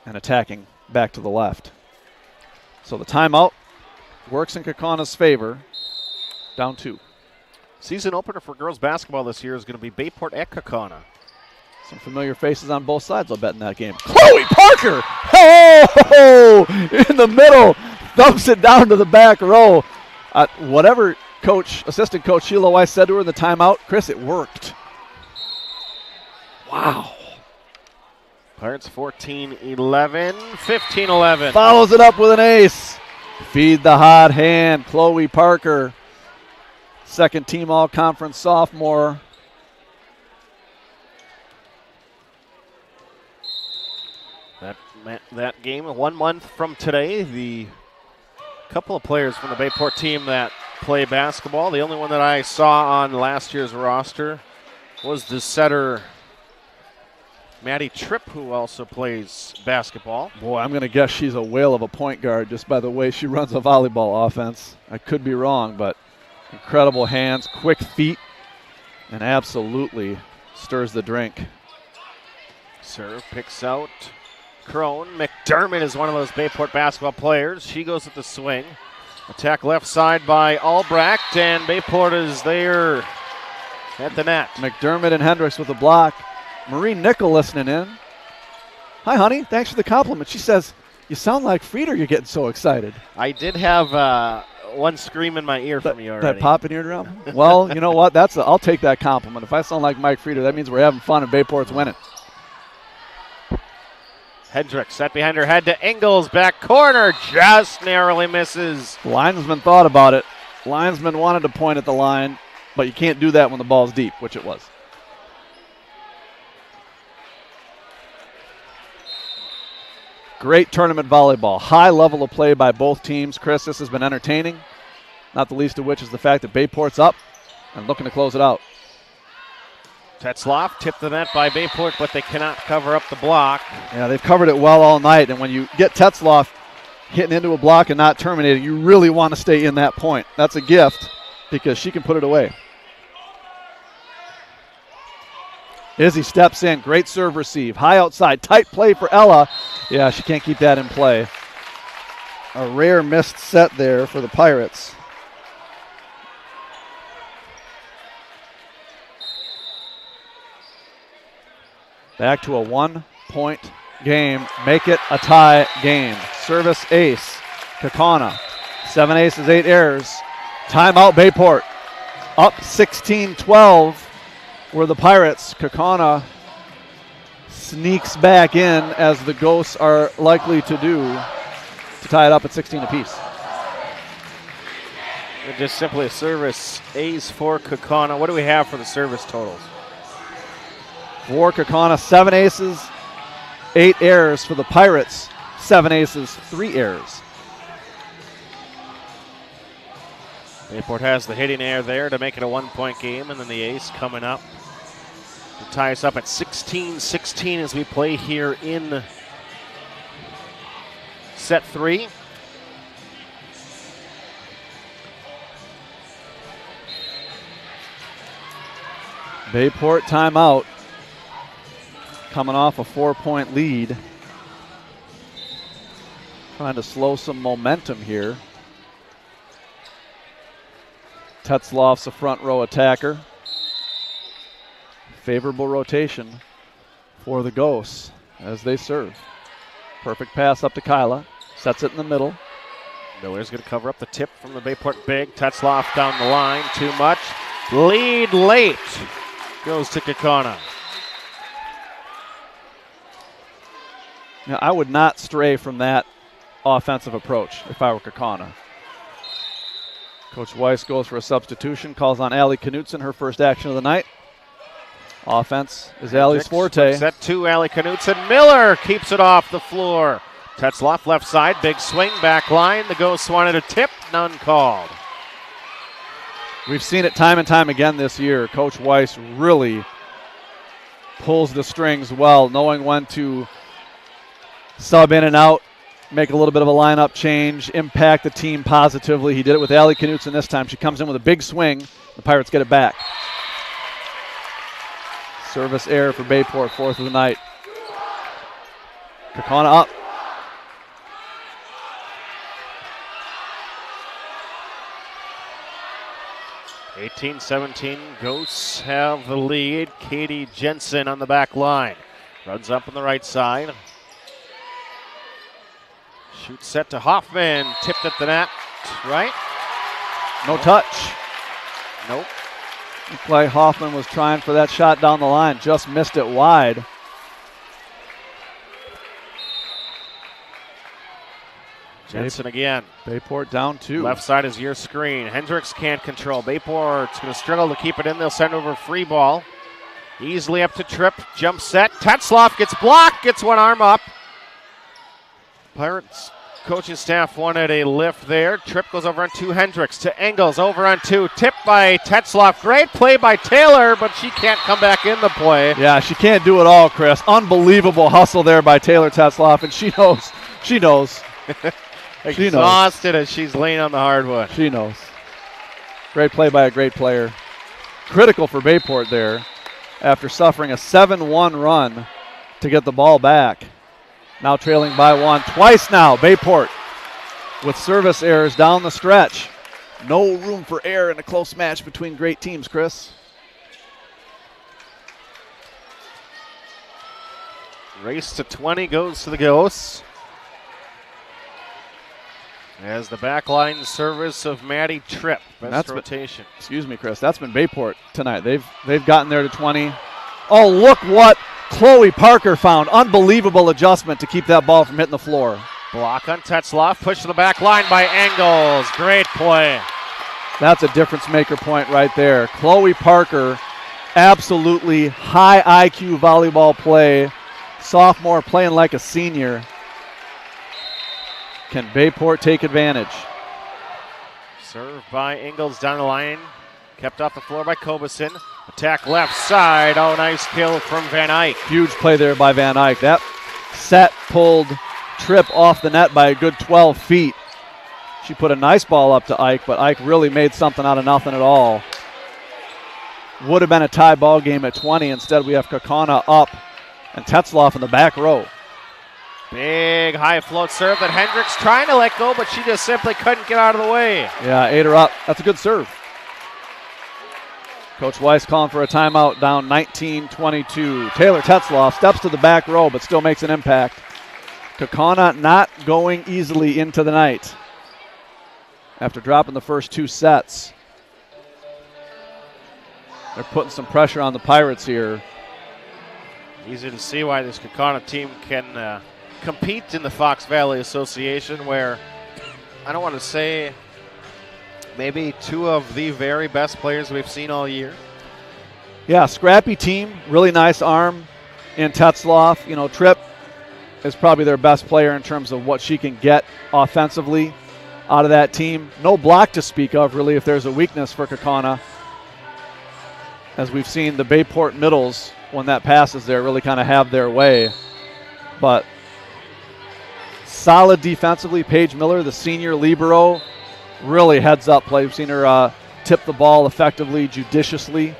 and attacking back to the left. So the timeout works in Kaukauna's favor. Down 2. Season opener for girls basketball this year is going to be Bayport at Kaukauna. Some familiar faces on both sides, I'll bet, in that game. Chloe Parker! Oh! In the middle. Thumps it down to the back row. Whatever assistant coach Sheila Weiss said to her in the timeout, Chris, it worked. Wow. Pirates 14-11, 15-11. Follows it up with an ace. Feed the hot hand. Chloe Parker, second team all-conference sophomore. That game, 1 month from today, the couple of players from the Bayport team that play basketball. The only one that I saw on last year's roster was the setter Maddie Tripp, who also plays basketball. Boy, I'm going to guess she's a whale of a point guard just by the way she runs a volleyball offense. I could be wrong, but incredible hands, quick feet, and absolutely stirs the drink. Serve picks out Crone. McDermott is one of those Bayport basketball players. She goes at the swing. Attack left side by Albrecht, and Bayport is there at the net. McDermott and Hendricks with the block. Marie Nickel listening in. Hi, honey. Thanks for the compliment. She says, you sound like Frieder. You're getting so excited. I did have one scream in my ear from you already. That pop in your eardrum? Well, you know what? I'll take that compliment. If I sound like Mike Frieder, that means we're having fun and Bayport's winning. Hendricks set behind her head to Engels. Back corner. Just narrowly misses. Linesman thought about it. Linesman wanted to point at the line, but you can't do that when the ball's deep, which it was. Great tournament volleyball. High level of play by both teams. Chris, this has been entertaining, not the least of which is the fact that Bayport's up and looking to close it out. Tetzloff tipped the net by Bayport, but they cannot cover up the block. Yeah, they've covered it well all night, and when you get Tetzloff hitting into a block and not terminating, you really want to stay in that point. That's a gift because she can put it away. Izzy steps in. Great serve receive. High outside. Tight play for Ella. Yeah, she can't keep that in play. A rare missed set there for the Pirates. Back to a 1-point game. Make it a tie game. Service ace. Kaukauna. 7 aces, 8 errors. Timeout Bayport. Up 16-12. Where the Pirates, Kaukauna sneaks back in as the Ghosts are likely to do to tie it up at 16 apiece. Just simply a service ace for Kaukauna. What do we have for the service totals? For Kaukauna, 7 aces, 8 errors. For the Pirates, 7 aces, 3 errors. Bayport has the hitting error there to make it a 1-point game, and then the ace coming up to tie us up at 16-16 as we play here in set 3. Bayport timeout. Coming off a 4-point lead. Trying to slow some momentum here. Tetzloff's a front row attacker. favorable rotation for the Ghosts as they serve. Perfect pass up to Kyla. Sets it in the middle. Miller's going to cover up the tip from the Bayport big. Tetzloff down the line. Too much. Lead late. Goes to Kaukauna. Now, I would not stray from that offensive approach if I were Kaukauna. Coach Weiss goes for a substitution, calls on Allie Knutson, her first action of the night. Offense is Allie's forte. Set 2, Allie Knutson. Miller keeps it off the floor. Tetzloff left side, big swing, back line. The Ghosts wanted a tip, none called. We've seen it time and time again this year. Coach Weiss really pulls the strings well, knowing when to sub in and out, make a little bit of a lineup change, impact the team positively. He did it with Allie Knutson this time. She comes in with a big swing. The Pirates get it back. Service error for Bayport, fourth of the night. Kaukauna up. 18-17, Ghosts have the lead. Katie Jensen on the back line. Runs up on the right side. Shoot set to Hoffman. Tipped at the net. Right? No touch. Nope. Looked like Hoffman was trying for that shot down the line. Just missed it wide. Jensen again. Bayport down 2. Left side is your screen. Hendricks can't control. Bayport's going to struggle to keep it in. They'll send over free ball. Easily up to Tripp. Jump set. Tetzloff gets blocked. Gets one arm up. Pirates coaching staff wanted a lift there. Tripp goes over on 2. Hendricks to Engels. Over on 2. Tipped by Tetzloff. Great play by Taylor, but she can't come back in the play. Yeah, she can't do it all, Chris. Unbelievable hustle there by Taylor Tetzloff, and she knows. She knows. Exhausted as she's laying on the hardwood. She knows. Great play by a great player. Critical for Bayport there after suffering a 7-1 run to get the ball back. Now trailing by 1 twice now. Bayport with service errors down the stretch. No room for error in a close match between great teams, Chris. Race to 20 goes to the Ghosts. As the backline service of Maddie Tripp. Best rotation. Excuse me, Chris. That's been Bayport tonight. They've gotten there to 20. Oh, look what Chloe Parker found. Unbelievable adjustment to keep that ball from hitting the floor. Block on Tetzloff. Push to the back line by Engels. Great play. That's a difference maker point right there. Chloe Parker, absolutely high IQ volleyball play. Sophomore playing like a senior. Can Bayport take advantage? Serve by Engels down the line. Kept off the floor by Kobeson. Attack left side. Oh, nice kill from Van Eyck. Huge play there by Van Eyck. That set pulled Tripp off the net by a good 12 feet. She put a nice ball up to Eyck, but Eyck really made something out of nothing at all. Would have been a tie ball game at 20. Instead, we have Kaukauna up and Tetzloff in the back row. Big high float serve that Hendricks trying to let go, but she just simply couldn't get out of the way. Yeah, ate her up. That's a good serve. Coach Weiss calling for a timeout, down 19-22. Taylor Tetzloff steps to the back row, but still makes an impact. Kaukauna not going easily into the night after dropping the first 2 sets. They're putting some pressure on the Pirates here. Easy to see why this Kaukauna team can compete in the Fox Valley Association, where I don't want to say maybe 2 of the very best players we've seen all year. Yeah, scrappy team, really nice arm in Tetzloff. You know, Tripp is probably their best player in terms of what she can get offensively out of that team. No block to speak of, really, if there's a weakness for Kaukauna. As we've seen the Bayport middles, when that passes there, really kind of have their way. But solid defensively. Paige Miller, the senior libero, really heads up play. We've seen her tip the ball effectively, judiciously.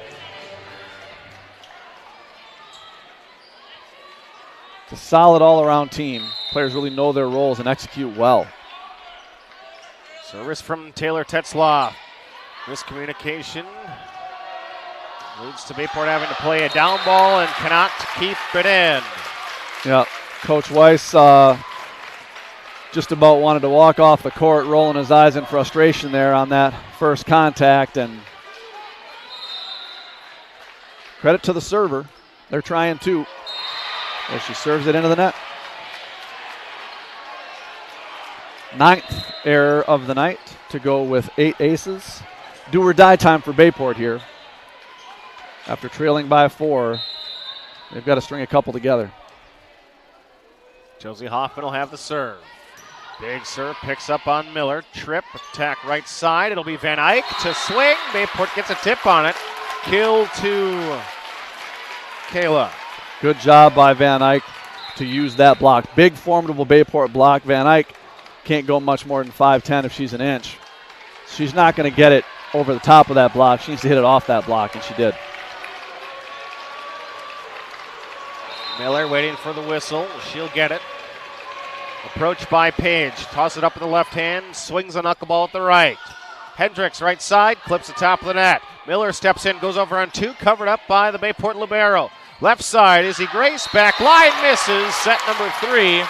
It's a solid all-around team. Players really know their roles and execute well. Service from Taylor Tetzloff. Miscommunication. Leads to Bayport having to play a down ball and cannot keep it in. Yeah, Coach Weiss just about wanted to walk off the court, rolling his eyes in frustration there on that first contact. And credit to the server. They're trying to, as she serves it into the net. 9th error of the night to go with 8 aces. Do or die time for Bayport here. After trailing by 4, they've got to string a couple together. Josie Hoffman will have the serve. Big serve, picks up on Miller. Trip, attack right side. It'll be Van Eyck to swing. Bayport gets a tip on it. Kill to Kayla. Good job by Van Eyck to use that block. Big, formidable Bayport block. Van Eyck can't go much more than 5'10" if she's an inch. She's not going to get it over the top of that block. She needs to hit it off that block, and she did. Miller waiting for the whistle. She'll get it. Approach by Page. Toss it up with the left hand. Swings a knuckleball at the right. Hendricks right side. Clips the top of the net. Miller steps in. Goes over on 2. Covered up by the Bayport libero. Left side. Izzy Grace. Back line. Misses. Set number 3.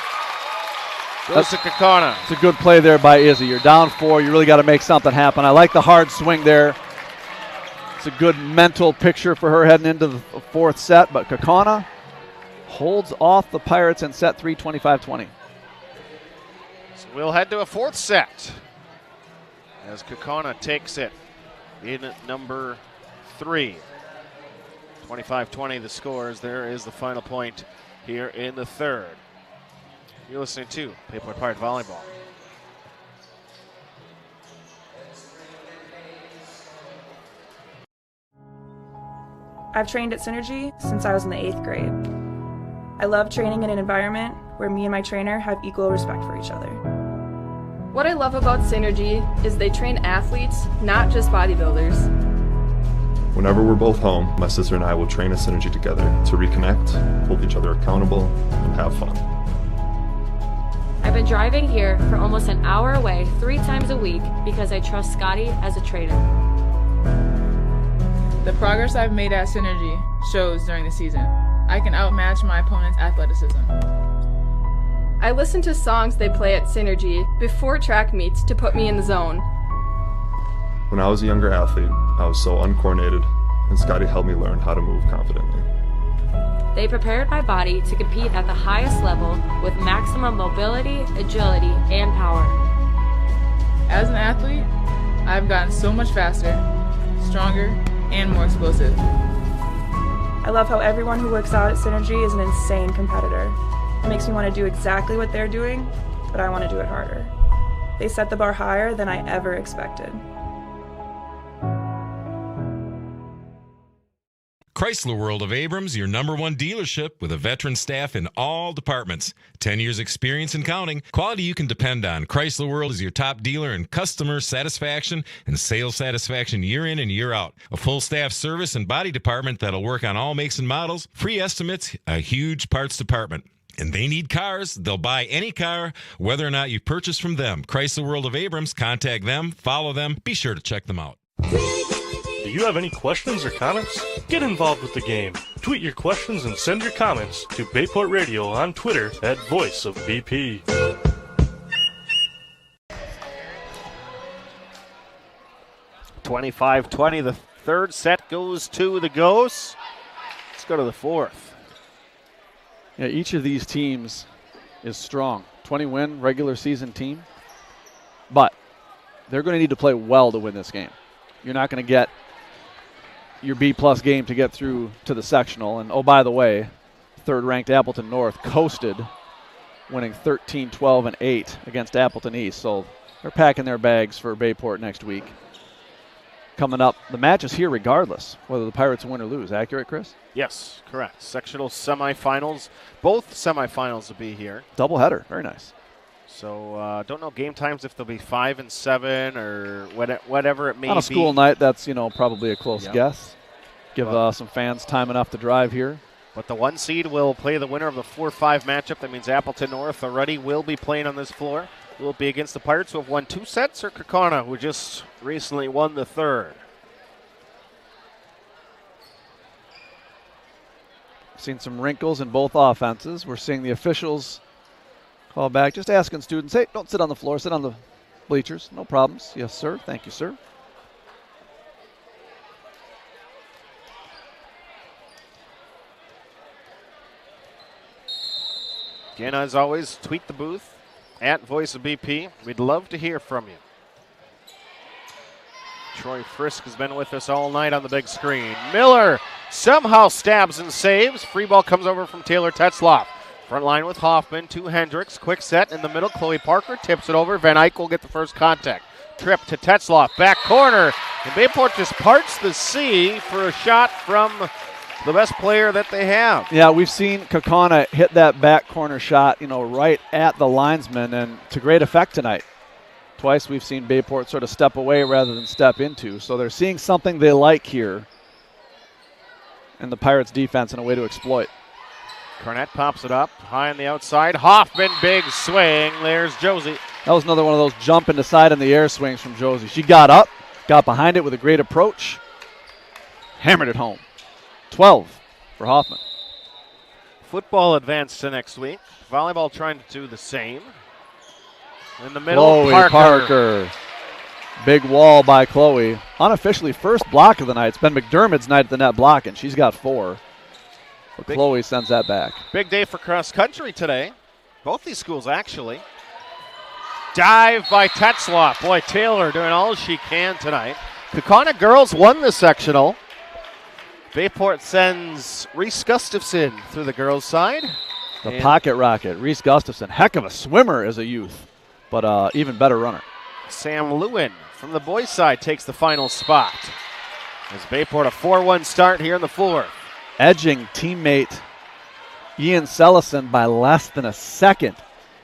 Goes to Kaukauna. It's a good play there by Izzy. You're down 4. You really got to make something happen. I like the hard swing there. It's a good mental picture for her heading into the 4th set. But Kaukauna holds off the Pirates in set 3, 25-20. So we'll head to a 4th set as Kaukauna takes it in number 3. 25-20 the scores. There is the final point here in the 3rd. You're listening to Bayport Pirate Volleyball. I've trained at Synergy since I was in the 8th grade. I love training in an environment where me and my trainer have equal respect for each other. What I love about Synergy is they train athletes, not just bodybuilders. Whenever we're both home, my sister and I will train at Synergy together to reconnect, hold each other accountable, and have fun. I've been driving here for almost an hour away 3 times a week because I trust Scotty as a trainer. The progress I've made at Synergy shows during the season. I can outmatch my opponent's athleticism. I listen to songs they play at Synergy before track meets to put me in the zone. When I was a younger athlete, I was so uncoordinated, and Scotty helped me learn how to move confidently. They prepared my body to compete at the highest level with maximum mobility, agility, and power. As an athlete, I've gotten so much faster, stronger, and more explosive. I love how everyone who works out at Synergy is an insane competitor. It makes me want to do exactly what they're doing, but I want to do it harder. They set the bar higher than I ever expected. Chrysler World of Abrams, your #1 dealership with a veteran staff in all departments. 10 years experience and counting. Quality you can depend on. Chrysler World is your top dealer in customer satisfaction and sales satisfaction year in and year out. A full staff service and body department that'll work on all makes and models. Free estimates, a huge parts department. And they need cars. They'll buy any car, whether or not you purchase from them. Chrysler World of Abrams. Contact them. Follow them. Be sure to check them out. Do you have any questions or comments? Get involved with the game. Tweet your questions and send your comments to Bayport Radio on Twitter at Voice of BP. (25-20). The 3rd set goes to the Ghosts. Let's go to the 4th. Yeah, each of these teams is strong. 20-win regular season team. But they're going to need to play well to win this game. You're not going to get your B-plus game to get through to the sectional. And, oh, by the way, 3rd-ranked Appleton North coasted, winning 13, 12, and 8 against Appleton East. So they're packing their bags for Bayport next week. Coming up, the match is here regardless, whether the Pirates win or lose. Accurate, Chris? Yes, correct. Sectional semifinals. Both semifinals will be here. Doubleheader. Very nice. So don't know game times if they'll be 5 and 7 or whatever it may be. On a school night, that's probably a close guess. Give some fans time enough to drive here. But the 1 seed will play the winner of the 4-5 matchup. That means Appleton North already will be playing on this floor. Will it be against the Pirates who have won 2 sets or Kaukauna who just recently won the 3rd? Seen some wrinkles in both offenses. We're seeing the officials call back, just asking students, hey, don't sit on the floor, sit on the bleachers. No problems. Yes, sir. Thank you, sir. Again, as always, tweet the booth at Voice of BP. We'd love to hear from you. Troy Frisk has been with us all night on the big screen. Miller somehow stabs and saves. Free ball comes over from Taylor Tetzloff. Front line with Hoffman to Hendricks. Quick set in the middle. Chloe Parker tips it over. Van Eyck will get the first contact. Trip to Tetzloff. Back corner. And Bayport just parts the sea for a shot from the best player that they have. Yeah, we've seen Kaukauna hit that back corner shot, right at the linesman, and to great effect tonight. Twice we've seen Bayport sort of step away rather than step into. So they're seeing something they like here in the Pirates defense and a way to exploit. Cornett pops it up high on the outside. Hoffman, big swing. There's Josie. That was another one of those jump and decide in the air swings from Josie. She got up, got behind it with a great approach, hammered it home. 12 for Hoffman. Football advanced to next week. Volleyball trying to do the same. In the middle, Chloe Parker. Big wall by Chloe. Unofficially first block of the night. It's been McDermott's night at the net blocking. She's got 4. But Chloe sends that back. Big day for cross country today. Both these schools, actually. Dive by Tetzloff. Boy, Taylor doing all she can tonight. Kaukauna girls won the sectional. Bayport sends Reese Gustafson through the girls' side. The pocket rocket. Reese Gustafson. Heck of a swimmer as a youth, but even better runner. Sam Lewin from the boys' side takes the final spot. As Bayport a 4-1 start here in the fourth. Edging teammate Ian Sellison by less than a second.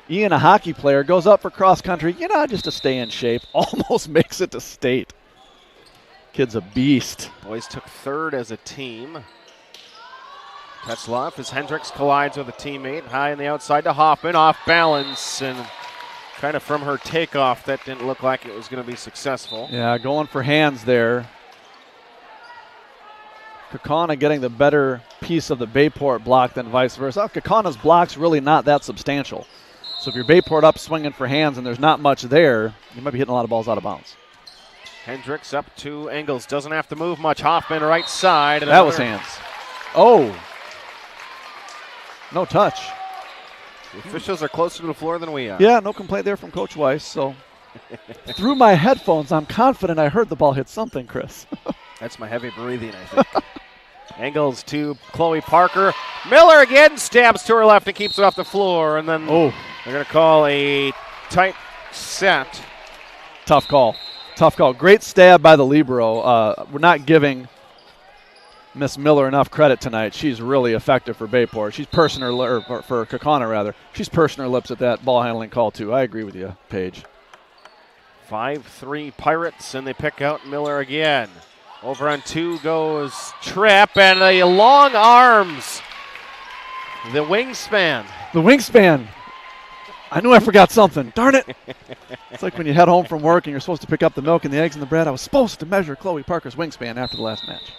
Ian, a hockey player, goes up for cross country, just to stay in shape. Almost makes it to state. Kid's a beast. Boys took third as a team. Tetzloff as Hendricks collides with a teammate. High on the outside to Hoffman, off balance, and kind of from her takeoff, that didn't look like it was going to be successful. Yeah, going for hands there. Kaukauna getting the better piece of the Bayport block than vice versa. Kaukauna''s block's really not that substantial. So if you're Bayport up swinging for hands and there's not much there, you might be hitting a lot of balls out of bounds. Hendricks up to Engels. Doesn't have to move much. Hoffman right side. That was hands. Oh. No touch. The officials are closer to the floor than we are. Yeah, no complaint there from Coach Weiss. So through my headphones, I'm confident I heard the ball hit something, Chris. That's my heavy breathing, I think. Engels to Chloe Parker. Miller again stabs to her left and keeps it off the floor. And then they're going to call a tight set. Tough call. Tough call. Great stab by the libero. We're not giving Miss Miller enough credit tonight. She's really effective for Bayport. She's pursing her, or for Kaukauna rather. She's pursing her lips at that ball handling call too. I agree with you, Paige. 5-3 Pirates, and they pick out Miller again. Over on 2 goes Tripp, and the long arms. The wingspan. The wingspan. I knew I forgot something. Darn it. It's like when you head home from work and you're supposed to pick up the milk and the eggs and the bread. I was supposed to measure Chloe Parker's wingspan after the last match.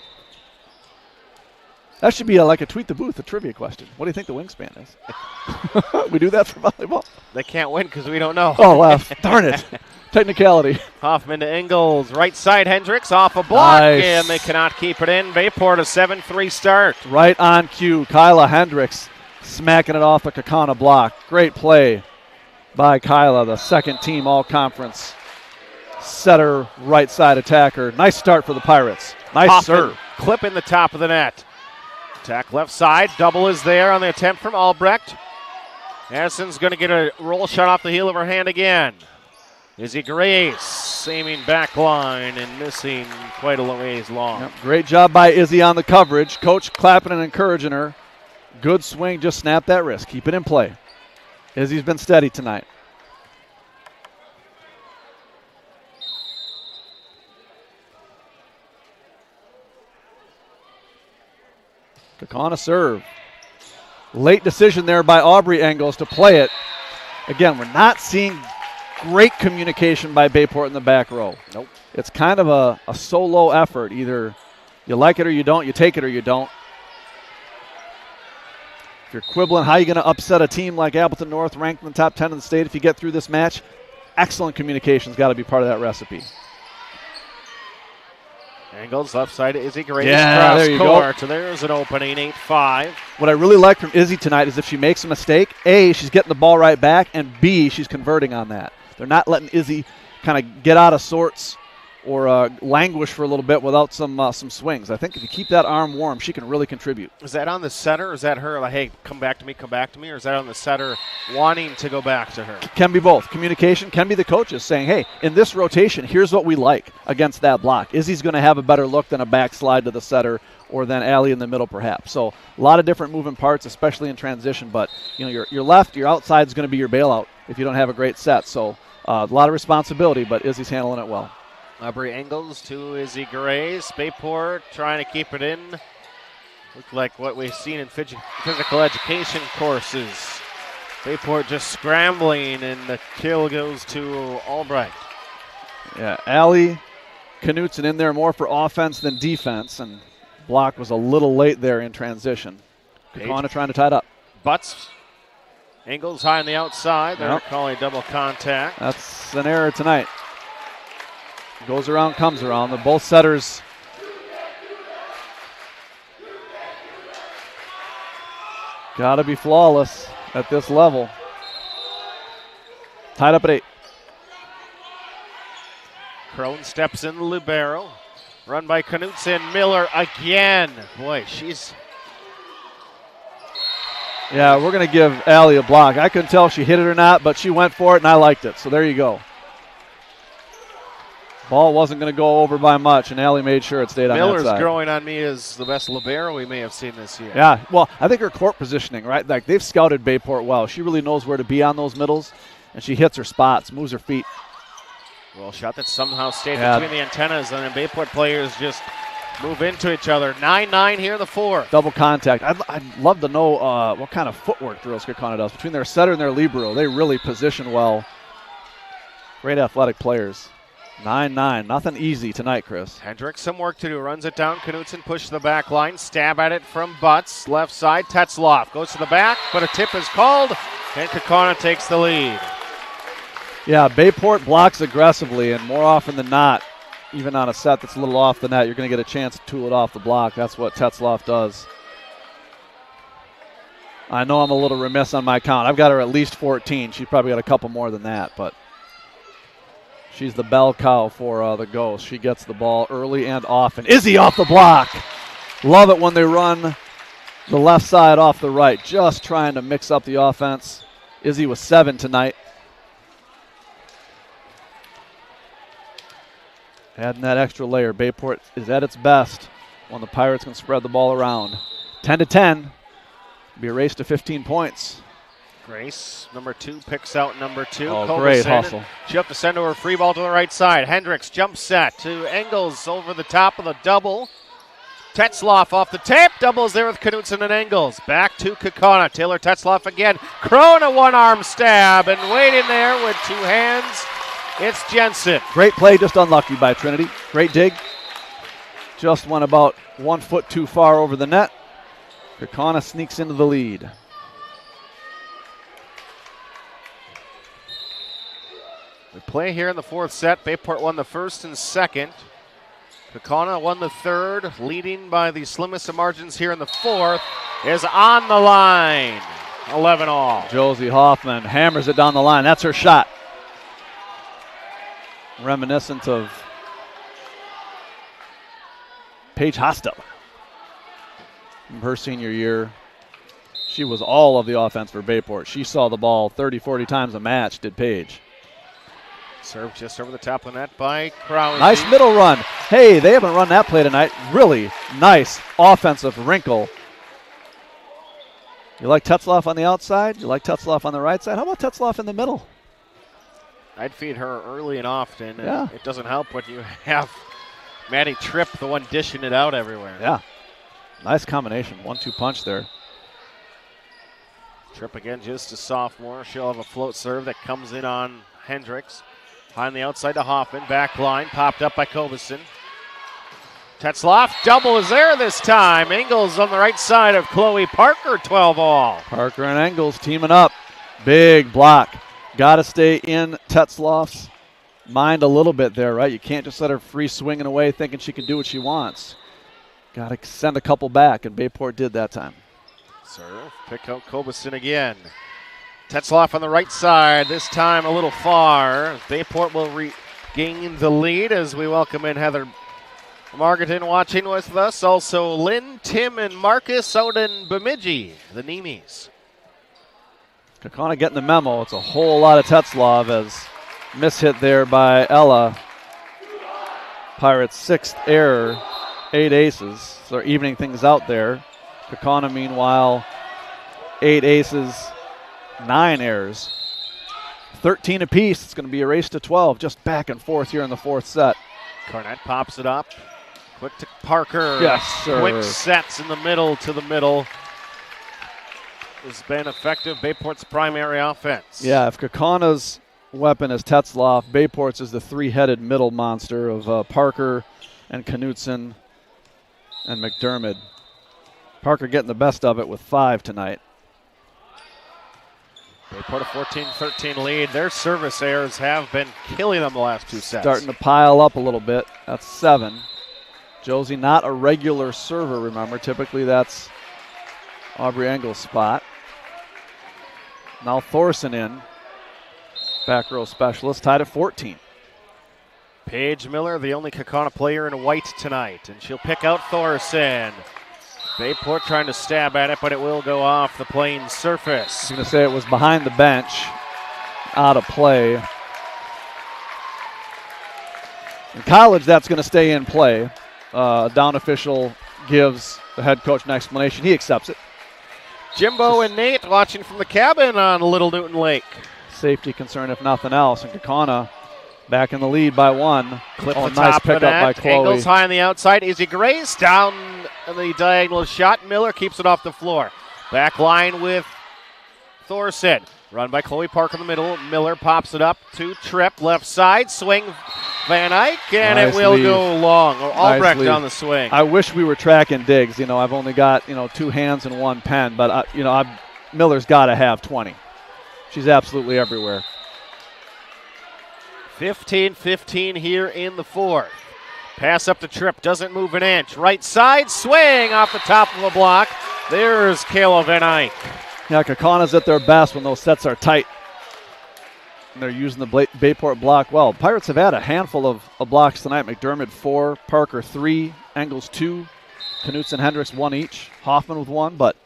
That should be like a tweet the booth, a trivia question. What do you think the wingspan is? We do that for volleyball? They can't win because we don't know. Oh, darn it. Technicality. Hoffman to Engels. Right side, Hendricks off a block, nice. And they cannot keep it in. Bayport a 7-3 start. Right on cue. Kyla Hendricks smacking it off the Kaukauna block. Great play by Kyla, the second team all-conference setter, right side attacker. Nice start for the Pirates. Nice Hoffman serve. Clip in the top of the net. Attack left side. Double is there on the attempt from Albrecht. Addison's going to get a roll shot off the heel of her hand again. Izzy Grace aiming back line and missing quite a ways long. Yep, great job by Izzy on the coverage. Coach clapping and encouraging her. Good swing, just snap that wrist. Keep it in play. Izzy's been steady tonight. Kaukauna serve. Late decision there by Aubrey Engels to play it. Again, we're not seeing great communication by Bayport in the back row. Nope. It's kind of a solo effort. Either you like it or you don't, you take it or you don't. you're quibbling, how are you going to upset a team like Appleton North, ranked in the top 10 in the state if you get through this match? Excellent communication's got to be part of that recipe. Angles left side, Izzy Grace Yeah, there you go. So there's an opening, 8-5. What I really like from Izzy tonight is if she makes a mistake, A, she's getting the ball right back, and B, she's converting on that. They're not letting Izzy kind of get out of sorts or languish for a little bit without some swings. I think if you keep that arm warm, she can really contribute. Is that on the setter, or is that her like, hey, come back to me, or is that on the setter wanting to go back to her? Can be both. Communication can be the coaches saying, hey, in this rotation, here's what we like against that block. Izzy's going to have a better look than a backslide to the setter or than Allie in the middle perhaps. So a lot of different moving parts, especially in transition. But your left, your outside is going to be your bailout if you don't have a great set. So a lot of responsibility, but Izzy's handling it well. Aubrey Engels to Izzy Grace. Bayport trying to keep it in. Look like what we've seen in physical education courses. Bayport just scrambling, and the kill goes to Albright. Yeah, Allie Knutson in there more for offense than defense, and block was a little late there in transition. Kaukauna trying to tie it up. Butts. Engels high on the outside. They're calling double contact. That's an error tonight. Goes around, comes around. They're both setters. Got to be flawless at this level. Tied up at 8. Crone steps in the libero. Run by Knutson. Miller again. Boy, she's... Yeah, we're going to give Allie a block. I couldn't tell if she hit it or not, but she went for it, and I liked it. So there you go. Ball wasn't going to go over by much, and Allie made sure it stayed on that side. Miller's growing on me as the best libero we may have seen this year. Yeah, well, I think her court positioning, right? Like they've scouted Bayport well. She really knows where to be on those middles, and she hits her spots, moves her feet. Well, shot that somehow stayed between the antennas, and then Bayport players just move into each other. 9-9 here in the fourth. Double contact. I'd love to know what kind of footwork drills Kaukauna does. Between their setter and their libero, they really position well. Great athletic players. 9-9. Nothing easy tonight, Chris. Hendricks, some work to do. Runs it down. Knutson pushes the back line. Stab at it from Butts. Left side. Tetzloff goes to the back, but a tip is called, and Kaukauna takes the lead. Yeah, Bayport blocks aggressively, and more often than not, even on a set that's a little off the net, you're going to get a chance to tool it off the block. That's what Tetzloff does. I know I'm a little remiss on my count. I've got her at least 14. She's probably got a couple more than that, but she's the bell cow for the Ghost. She gets the ball early and often. Izzy off the block. Love it when they run the left side off the right, just trying to mix up the offense. Izzy was 7 tonight. Adding that extra layer. Bayport is at its best when the Pirates can spread the ball around. 10-10. Be a race to 15 points. Grace, number 2, picks out number 2. Oh, great hustle. She'll have to send her free ball to the right side. Hendricks jump set to Engels over the top of the double. Tetzloff off the tape. Doubles there with Knutson and Engels. Back to Kaukauna. Taylor Tetzloff again. Crone a one-arm stab, and waiting there with 2 hands. It's Jensen. Great play, just unlucky by Trinity. Great dig. Just went about 1 foot too far over the net. Kaukauna sneaks into the lead. We play here in the fourth set. Bayport won the first and second. Kaukauna won the third, leading by the slimmest of margins here in the fourth, is on the line. 11-all. Josie Hoffman hammers it down the line. That's her shot. Reminiscent of Paige Hostel from her senior year. She was all of the offense for Bayport. She saw the ball 30, 40 times a match, did Paige. Served just over the top of the net by Krause. Nice middle run. Hey, they haven't run that play tonight. Really nice offensive wrinkle. You like Tetzloff on the outside? You like Tetzloff on the right side? How about Tetzloff in the middle? I'd feed her early and often. And yeah. It doesn't help when you have Maddie Tripp, the one dishing it out everywhere. Yeah. Nice combination. 1-2 punch there. Tripp again, just a sophomore. She'll have a float serve that comes in on Hendricks. High on the outside to Hoffman. Back line. Popped up by Kobeson. Tetzloff, double is there this time. Engels on the right side of Chloe Parker, 12 all. Parker and Engels teaming up. Big block. Got to stay in Tetzloff's mind a little bit there, right? You can't just let her free swinging away thinking she can do what she wants. Got to send a couple back, and Bayport did that time. Serve, pick out Kobeson again. Tetzloff on the right side, this time a little far. Bayport will regain the lead as we welcome in Heather Margarton watching with us. Also Lynn, Tim, and Marcus out in Bemidji, the Nemes. Kaukauna getting the memo. It's a whole lot of Tetzloff as mishit there by Ella. Pirates' 6th error, 8 aces. So they're evening things out there. Kaukauna, meanwhile, 8 aces, 9 errors. 13 apiece. It's going to be a race to 12, just back and forth here in the 4th set. Cornett pops it up. Quick to Parker. Yes, sir. Quick sets in the middle to the middle. Has been effective. Bayport's primary offense. Yeah, if Kaukauna's weapon is Tetzloff, Bayport's is the 3-headed middle monster of Parker and Knutson and McDermott. Parker getting the best of it with 5 tonight. Bayport a 14-13 lead. Their service errors have been killing them the last 2 sets. Starting to pile up a little bit. That's 7. Josie not a regular server, remember. Typically that's Aubrey Engel's spot. Now Thorson in. Back row specialist, tied at 14. Paige Miller, the only Kaukauna player in white tonight, and she'll pick out Thorson. Bayport trying to stab at it, but it will go off the playing surface. I was going to say it was behind the bench, out of play. In college, that's going to stay in play. Down official gives the head coach an explanation. He accepts it. Jimbo and Nate watching from the cabin on Little Newton Lake. Safety concern, if nothing else. And Kaukauna back in the lead by 1. Clip oh, the nice top pickup by Chloe. Engels high on the outside. Izzy Grace down the diagonal shot. Miller keeps it off the floor. Back line with Thorson. Run by Chloe Park in the middle. Miller pops it up to Tripp. Left side. Swing Van Eyck. And nice it will lead. Go long. Albrecht Nice on the swing. I wish we were tracking digs. You know, I've only got, 2 hands and 1 pen. But, Miller's got to have 20. She's absolutely everywhere. 15-15 here in the 4th. Pass up to Tripp, doesn't move an inch. Right side, swing off the top of a block. There's Kayla Van Eyck. Yeah, Kaukauna's at their best when those sets are tight. And they're using the Bayport block well. Pirates have had a handful of blocks tonight. McDermott 4, Parker 3, Engels 2, Knutson Hendricks 1 each, Hoffman with 1, but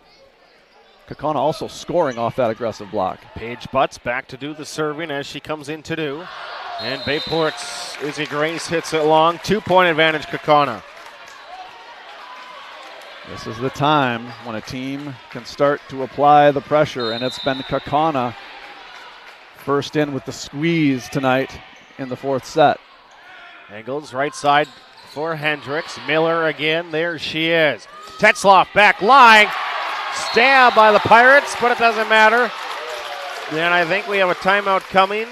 Kaukauna also scoring off that aggressive block. Paige Butts back to do the serving as she comes in to do. And Bayport's Izzy Grace hits it long. 2-point advantage, Kaukauna. This is the time when a team can start to apply the pressure, and it's been Kaukauna first in with the squeeze tonight in the 4th set. Engels right side for Hendricks. Miller again, there she is. Tetzloff back line. Stab by the Pirates, but it doesn't matter. And I think we have a timeout coming.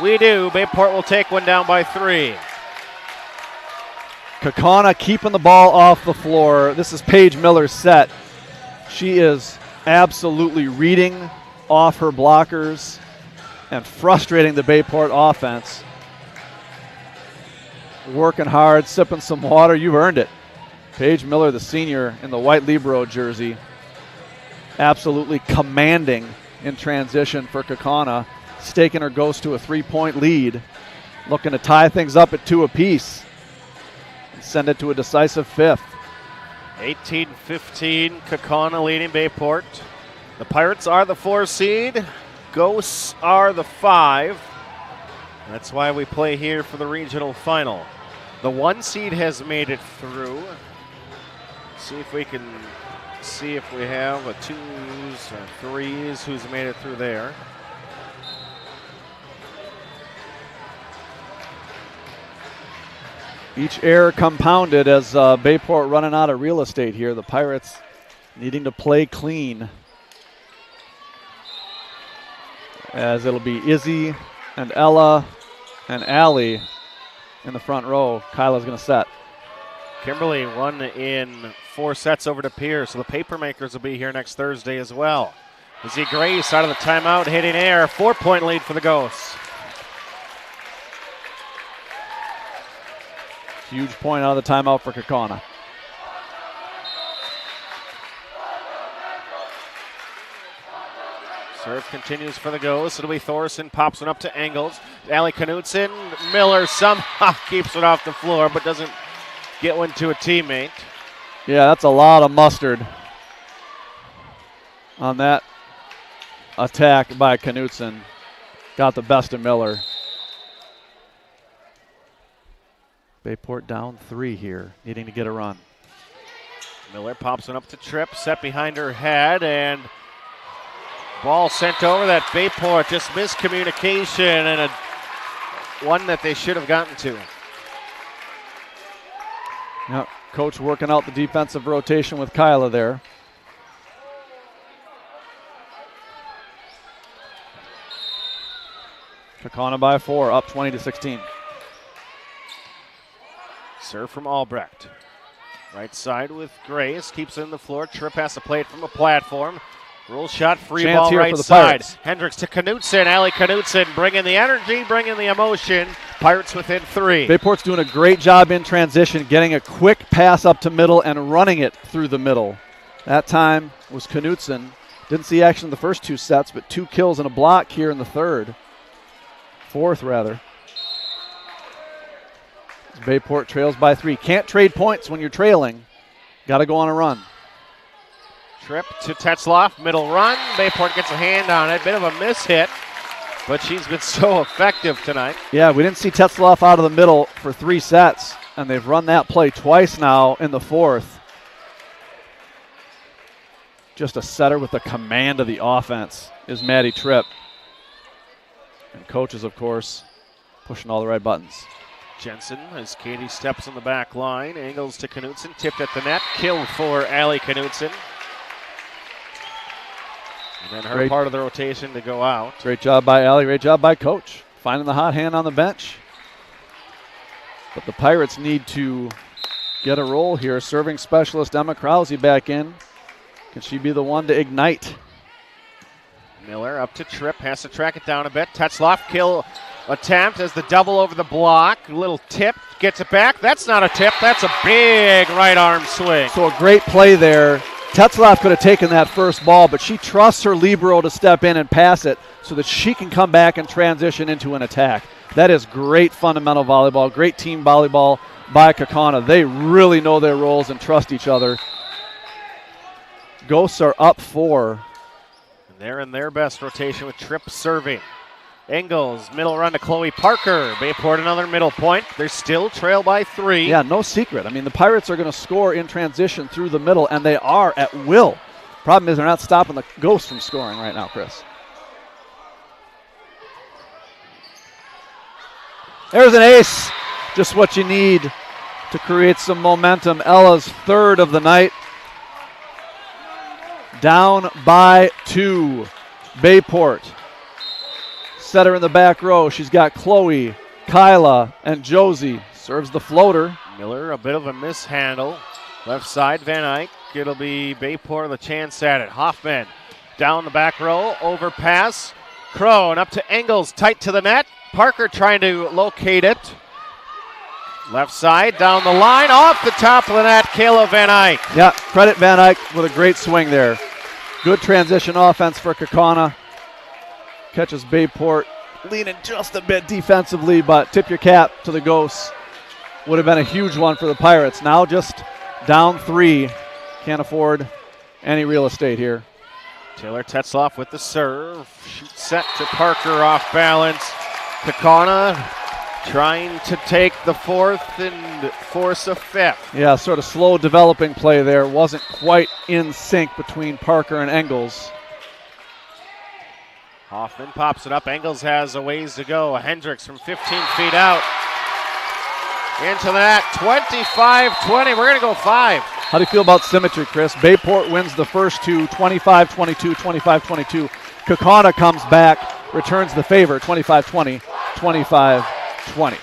We do. Bayport will take one down by 3. Kaukauna keeping the ball off the floor. This is Paige Miller's set. She is absolutely reading off her blockers and frustrating the Bayport offense. Working hard, sipping some water. You've earned it. Paige Miller, the senior in the white Libero jersey, absolutely commanding in transition for Kaukauna. Staking her goes to a 3-point lead. Looking to tie things up at 2 apiece. Send it to a decisive 5th. 18-15, Kaukauna leading Bayport. The Pirates are the 4 seed. Ghosts are the 5. That's why we play here for the regional final. The 1 seed has made it through. See if we can see if we have a 2s or 3s who's made it through there. Each error compounded as Bayport running out of real estate here. The Pirates needing to play clean. As it'll be Izzy and Ella and Allie in the front row. Kyla's going to set. Kimberly won in 4 sets over to Pierce, so the Papermakers will be here next Thursday as well. Izzy Grace out of the timeout, hitting air. 4-point lead for the Ghosts. Huge point out of the timeout for Kaukauna. Serve continues for the Ghosts. It'll be Thorson, pops it up to Engels. Allie Knutson. Miller somehow keeps it off the floor, but doesn't get one to a teammate. Yeah, that's a lot of mustard on that attack by Knutson. Got the best of Miller. Bayport down 3 here, needing to get a run. Miller pops it up to Tripp, set behind her head, and ball sent over that Bayport. Just miscommunication and one that they should have gotten to. Yep, coach working out the defensive rotation with Kyla there. Kaukauna by 4, up 20-16. Serve from Albrecht. Right side with Grace, keeps it in the floor. Tripp has to play it from a platform. Roll shot, free Chance ball here right for the side. Pirates. Hendricks to Knutson. Allie Knutson bringing the energy, bringing the emotion. Pirates within 3. Bayport's doing a great job in transition, getting a quick pass up to middle and running it through the middle. That time was Knutson. Didn't see action in the first 2 sets, but 2 kills and a block here in the fourth rather. Bayport trails by 3. Can't trade points when you're trailing. Got to go on a run. Tripp to Tetzloff, middle run. Bayport gets a hand on it. Bit of a miss-hit, but she's been so effective tonight. Yeah, we didn't see Tetzloff out of the middle for 3 sets, and they've run that play twice now in the 4th. Just a setter with the command of the offense is Maddie Tripp. And coaches, of course, pushing all the right buttons. Jensen as Katie steps on the back line. Angles to Knutson, tipped at the net. Kill for Allie Knutson. And then her part of the rotation to go out. Great job by Allie, great job by coach. Finding the hot hand on the bench. But the Pirates need to get a roll here. Serving specialist Emma Krause back in. Can she be the one to ignite? Miller up to Tripp, has to track it down a bit. Tetzloff kill attempt as the double over the block. A little tip, gets it back. That's not a tip, that's a big right arm swing. So a great play there. Tetzloff could have taken that first ball, but she trusts her libero to step in and pass it so that she can come back and transition into an attack. That is great fundamental volleyball, great team volleyball by Kaukauna. They really know their roles and trust each other. Ghosts are up 4. And they're in their best rotation with Tripp serving. Engels, middle run to Chloe Parker. Bayport another middle point. They're still trail by 3. Yeah, no secret. I mean, the Pirates are going to score in transition through the middle, and they are at will. Problem is they're not stopping the Ghosts from scoring right now, Chris. There's an ace. Just what you need to create some momentum. Ella's 3rd of the night. Down by 2. Bayport. Setter in the back row. She's got Chloe, Kyla, and Josie. Serves the floater. Miller, a bit of a mishandle. Left side, Van Eyck. It'll be Bayport with a chance at it. Hoffman down the back row. Overpass. Crone up to Engels. Tight to the net. Parker trying to locate it. Left side, down the line. Off the top of the net, Kayla Van Eyck. Yeah, credit Van Eyck with a great swing there. Good transition offense for Kaukauna. Catches Bayport leaning just a bit defensively, but tip your cap to the Ghosts. Would have been a huge one for the Pirates. Now just down 3. Can't afford any real estate here. Taylor Tetzloff with the serve. Shoot set to Parker off balance. Kaukauna trying to take the 4th and force a 5th. Yeah, sort of slow developing play there. Wasn't quite in sync between Parker and Engels. Hoffman pops it up. Engels has a ways to go. Hendricks from 15 feet out. Into that 25-20. We're going to go 5. How do you feel about symmetry, Chris? Bayport wins the first 2, 25-22, 25-22. Kaukauna comes back, returns the favor, 25-20, 25-20.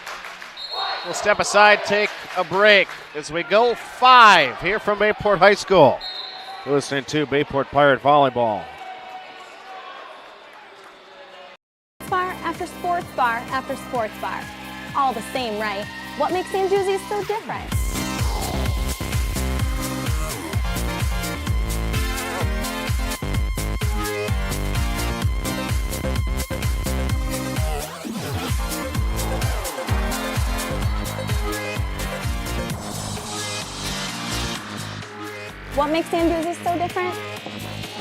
We'll step aside, take a break as we go 5 here from Bayport High School. You're listening to Bayport Pirate Volleyball. Bar after sports bar after sports bar. All the same, right? What makes Sanduzzi's so different? What makes Sanduzzi's so different?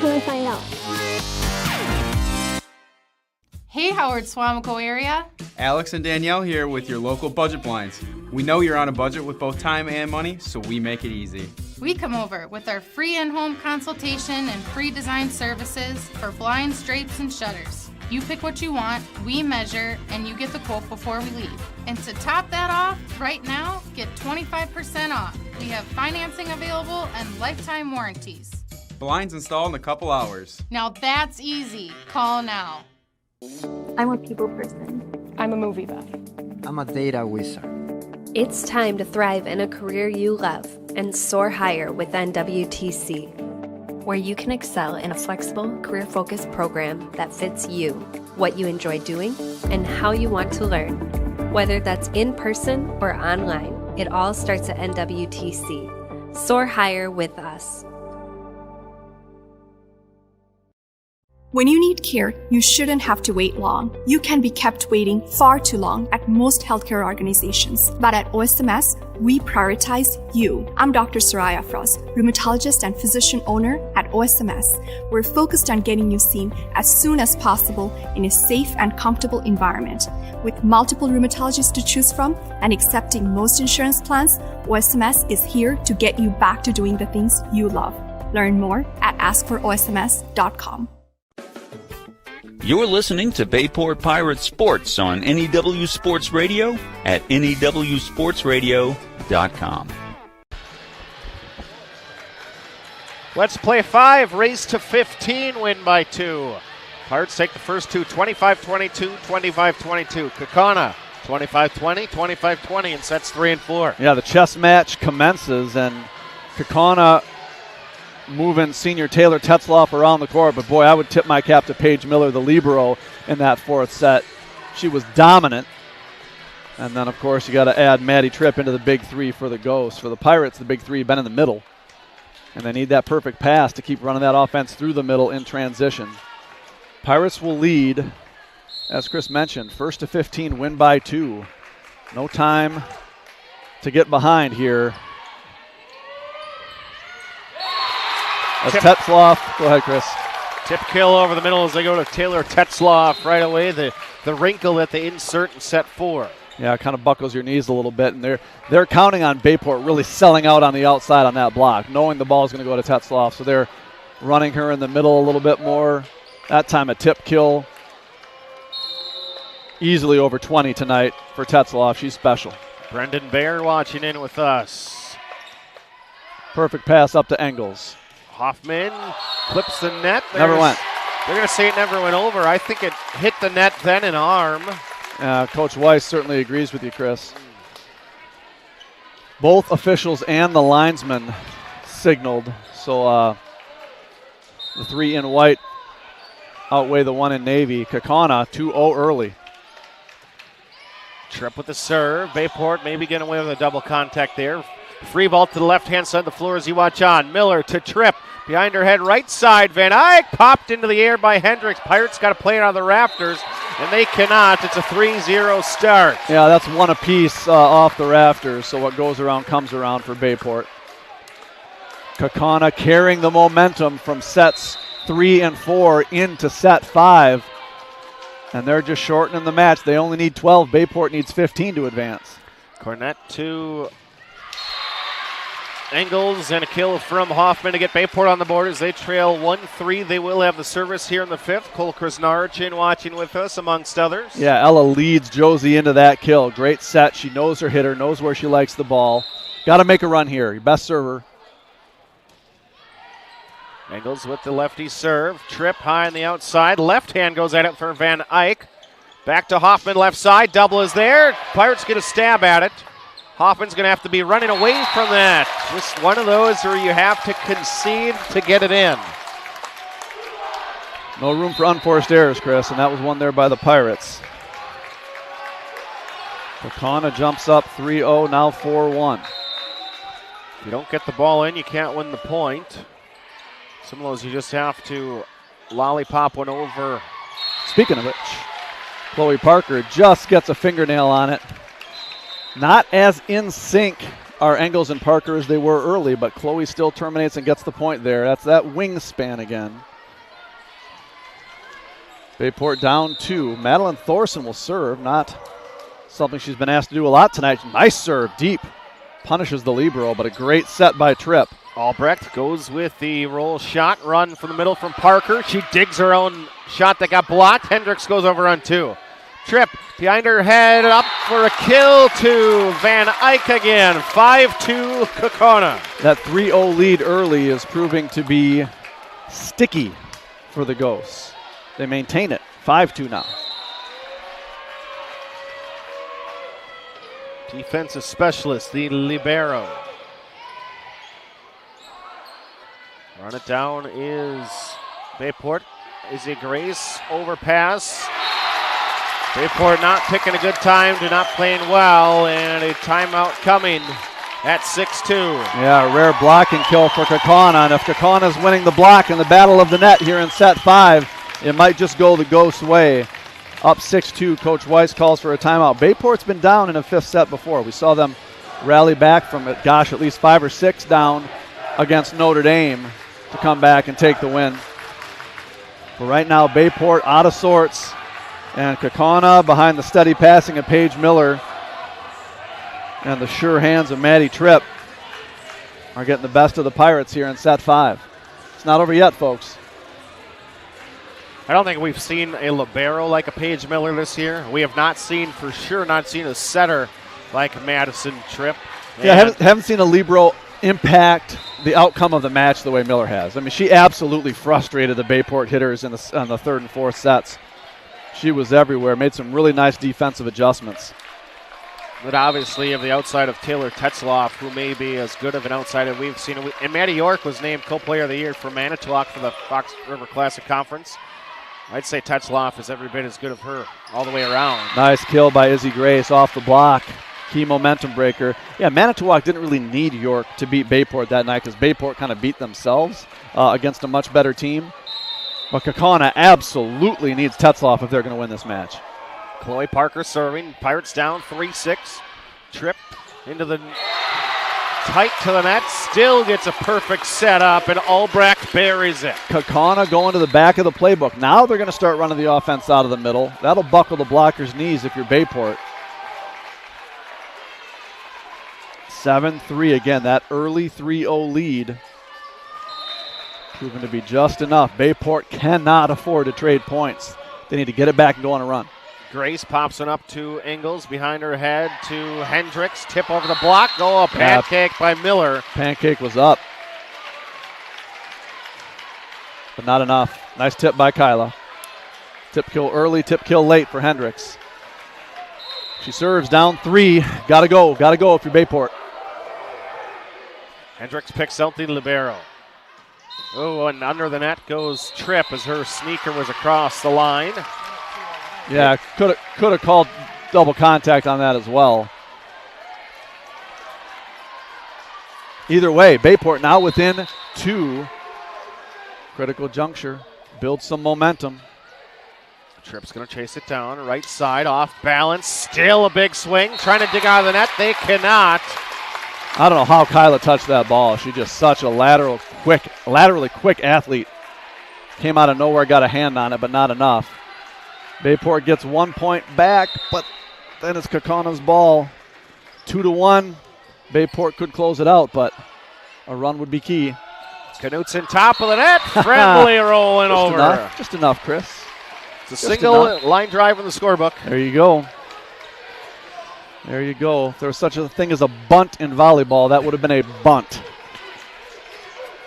Come and find out. Hey Howard Swamico area. Alex and Danielle here with your local budget blinds. We know you're on a budget with both time and money, so we make it easy. We come over with our free in-home consultation and free design services for blinds, drapes, and shutters. You pick what you want, we measure, and you get the quote before we leave. And to top that off, right now, get 25% off. We have financing available and lifetime warranties. Blinds installed in a couple hours. Now that's easy. Call now. I'm a people person. I'm a movie buff. I'm a data wizard. It's time to thrive in a career you love and soar higher with NWTC, where you can excel in a flexible, career-focused program that fits you, what you enjoy doing, and how you want to learn. Whether that's in person or online, it all starts at NWTC. Soar higher with us. When you need care, you shouldn't have to wait long. You can be kept waiting far too long at most healthcare organizations. But at OSMS, we prioritize you. I'm Dr. Soraya Frost, rheumatologist and physician owner at OSMS. We're focused on getting you seen as soon as possible in a safe and comfortable environment. With multiple rheumatologists to choose from and accepting most insurance plans, OSMS is here to get you back to doing the things you love. Learn more at askforosms.com. You're listening to Bayport Pirate Sports on NEW Sports Radio at newsportsradio.com. Let's play 5, race to 15, win by 2. Pirates take the first two, 25-22, 25-22. Kaukauna, 25-20, 25-20 in sets 3 and 4. Yeah, the chess match commences, and Kaukauna moving senior Taylor Tetzloff around the court, but boy, I would tip my cap to Paige Miller, the libero, in that fourth set. She was dominant. And then, of course, you got to add Maddie Tripp into the big three for the Ghosts. For the Pirates, the big three been in the middle. And they need that perfect pass to keep running that offense through the middle in transition. Pirates will lead, as Chris mentioned, first to 15, win by 2. No time to get behind here. As Tetzloff, go ahead, Chris. Tip kill over the middle as they go to Taylor Tetzloff right away. The wrinkle that they insert in set 4. Yeah, it kind of buckles your knees a little bit, and they're counting on Bayport really selling out on the outside on that block, knowing the ball is going to go to Tetzloff. So they're running her in the middle a little bit more. That time a tip kill. Easily over 20 tonight for Tetzloff. She's special. Brendan Baer watching in with us. Perfect pass up to Engels. Hoffman clips the net. Never went. They're going to say it never went over. I think it hit the net, then an arm. Coach Weiss certainly agrees with you, Chris. Both officials and the linesman signaled. So the 3 in white outweigh the 1 in navy. Kaukauna 2-0 early. Tripp with the serve. Bayport maybe getting away with a double contact there. Free ball to the left-hand side of the floor as you watch on. Miller to Tripp. Behind her head, right side. Van Eyck popped into the air by Hendricks. Pirates got to play it out of the rafters, and they cannot. It's a 3-0 start. Yeah, that's one apiece off the rafters, so what goes around comes around for Bayport. Kaukauna carrying the momentum from sets 3 and 4 into set 5, and they're just shortening the match. They only need 12. Bayport needs 15 to advance. Cornett to Engels, and a kill from Hoffman to get Bayport on the board as they trail 1-3. They will have the service here in the 5th. Cole Krasnarchin watching with us, amongst others. Yeah, Ella leads Josie into that kill. Great set. She knows her hitter, knows where she likes the ball. Got to make a run here. Your best server. Engels with the lefty serve. Tripp high on the outside. Left hand goes at it for Van Eyck. Back to Hoffman, left side. Double is there. Pirates get a stab at it. Hoffman's going to have to be running away from that. Just one of those where you have to concede to get it in. No room for unforced errors, Chris, and that was one there by the Pirates. Kaukauna jumps up 3-0, now 4-1. If you don't get the ball in, you can't win the point. Some of those you just have to lollipop one over. Speaking of which, Chloe Parker just gets a fingernail on it. Not as in sync are Engels and Parker as they were early, but Chloe still terminates and gets the point there. That's that wingspan again. Bayport down 2. Madeline Thorson will serve, not something she's been asked to do a lot tonight. Nice serve, deep. Punishes the libero, but a great set by Tripp. Albrecht goes with the roll shot, run from the middle from Parker. She digs her own shot that got blocked. Hendricks goes over on 2. Tripp behind her head, up for a kill to Van Eyck again. 5-2 Kaukauna. That 3-0 lead early is proving to be sticky for the Ghosts. They maintain it. 5-2 now. Defensive specialist, the libero. Run it down is Bayport. Izzy Grace, overpass. Bayport not picking a good time to not playing well, and a timeout coming at 6-2. Yeah, a rare blocking kill for Kaukauna, and if Kaukana's winning the block in the battle of the net here in set 5, it might just go the Ghosts' way. Up 6-2, Coach Weiss calls for a timeout. Bayport's been down in a 5th set before. We saw them rally back from it, at least 5 or 6 down against Notre Dame to come back and take the win. But right now, Bayport out of sorts, and Kaukauna behind the steady passing of Paige Miller and the sure hands of Maddie Tripp are getting the best of the Pirates here in set 5. It's not over yet, folks. I don't think we've seen a libero like a Paige Miller this year. We have not seen a setter like Madison Tripp. Yeah, haven't seen a libero impact the outcome of the match the way Miller has. I mean, she absolutely frustrated the Bayport hitters on the 3rd and 4th sets. She was everywhere, made some really nice defensive adjustments. But obviously, of the outside of Taylor Tetzloff, who may be as good of an outsider we've seen. And Maddie York was named co-player of the year for Manitowoc for the Fox River Classic Conference. I'd say Tetzloff is every bit as good of her all the way around. Nice kill by Izzy Grace off the block. Key momentum breaker. Yeah, Manitowoc didn't really need York to beat Bayport that night because Bayport kind of beat themselves against a much better team. But Kaukauna absolutely needs Tetzloff if they're going to win this match. Chloe Parker serving. Pirates down 3-6. Tripp into the tight to the net. Still gets a perfect setup, and Albrecht buries it. Kaukauna going to the back of the playbook. Now they're going to start running the offense out of the middle. That'll buckle the blocker's knees if you're Bayport. 7-3 again. That early 3-0 lead proven to be just enough. Bayport cannot afford to trade points. They need to get it back and go on a run. Grace pops it up to Engels, behind her head to Hendricks. Tip over the block. A pancake by Miller. Pancake was up, but not enough. Nice tip by Kyla. Tip kill early, tip kill late for Hendricks. She serves down 3. Gotta go if you're Bayport. Hendricks picks out the libero. Oh, and under the net goes Tripp as her sneaker was across the line. Yeah, could have called double contact on that as well. Either way, Bayport now within 2. Critical juncture. Build some momentum. Tripp's going to chase it down. Right side, off balance. Still a big swing. Trying to dig out of the net. They cannot. I don't know how Kyla touched that ball. She's just such a laterally quick athlete. Came out of nowhere, got a hand on it, but not enough. Bayport gets 1 point back, but then it's Kaukauna's ball. 2-1. Bayport could close it out, but a run would be key. Knutson top of the net. Friendly rolling over. Just enough, Chris. It's a single line drive in the scorebook. There you go. If there was such a thing as a bunt in volleyball, that would have been a bunt.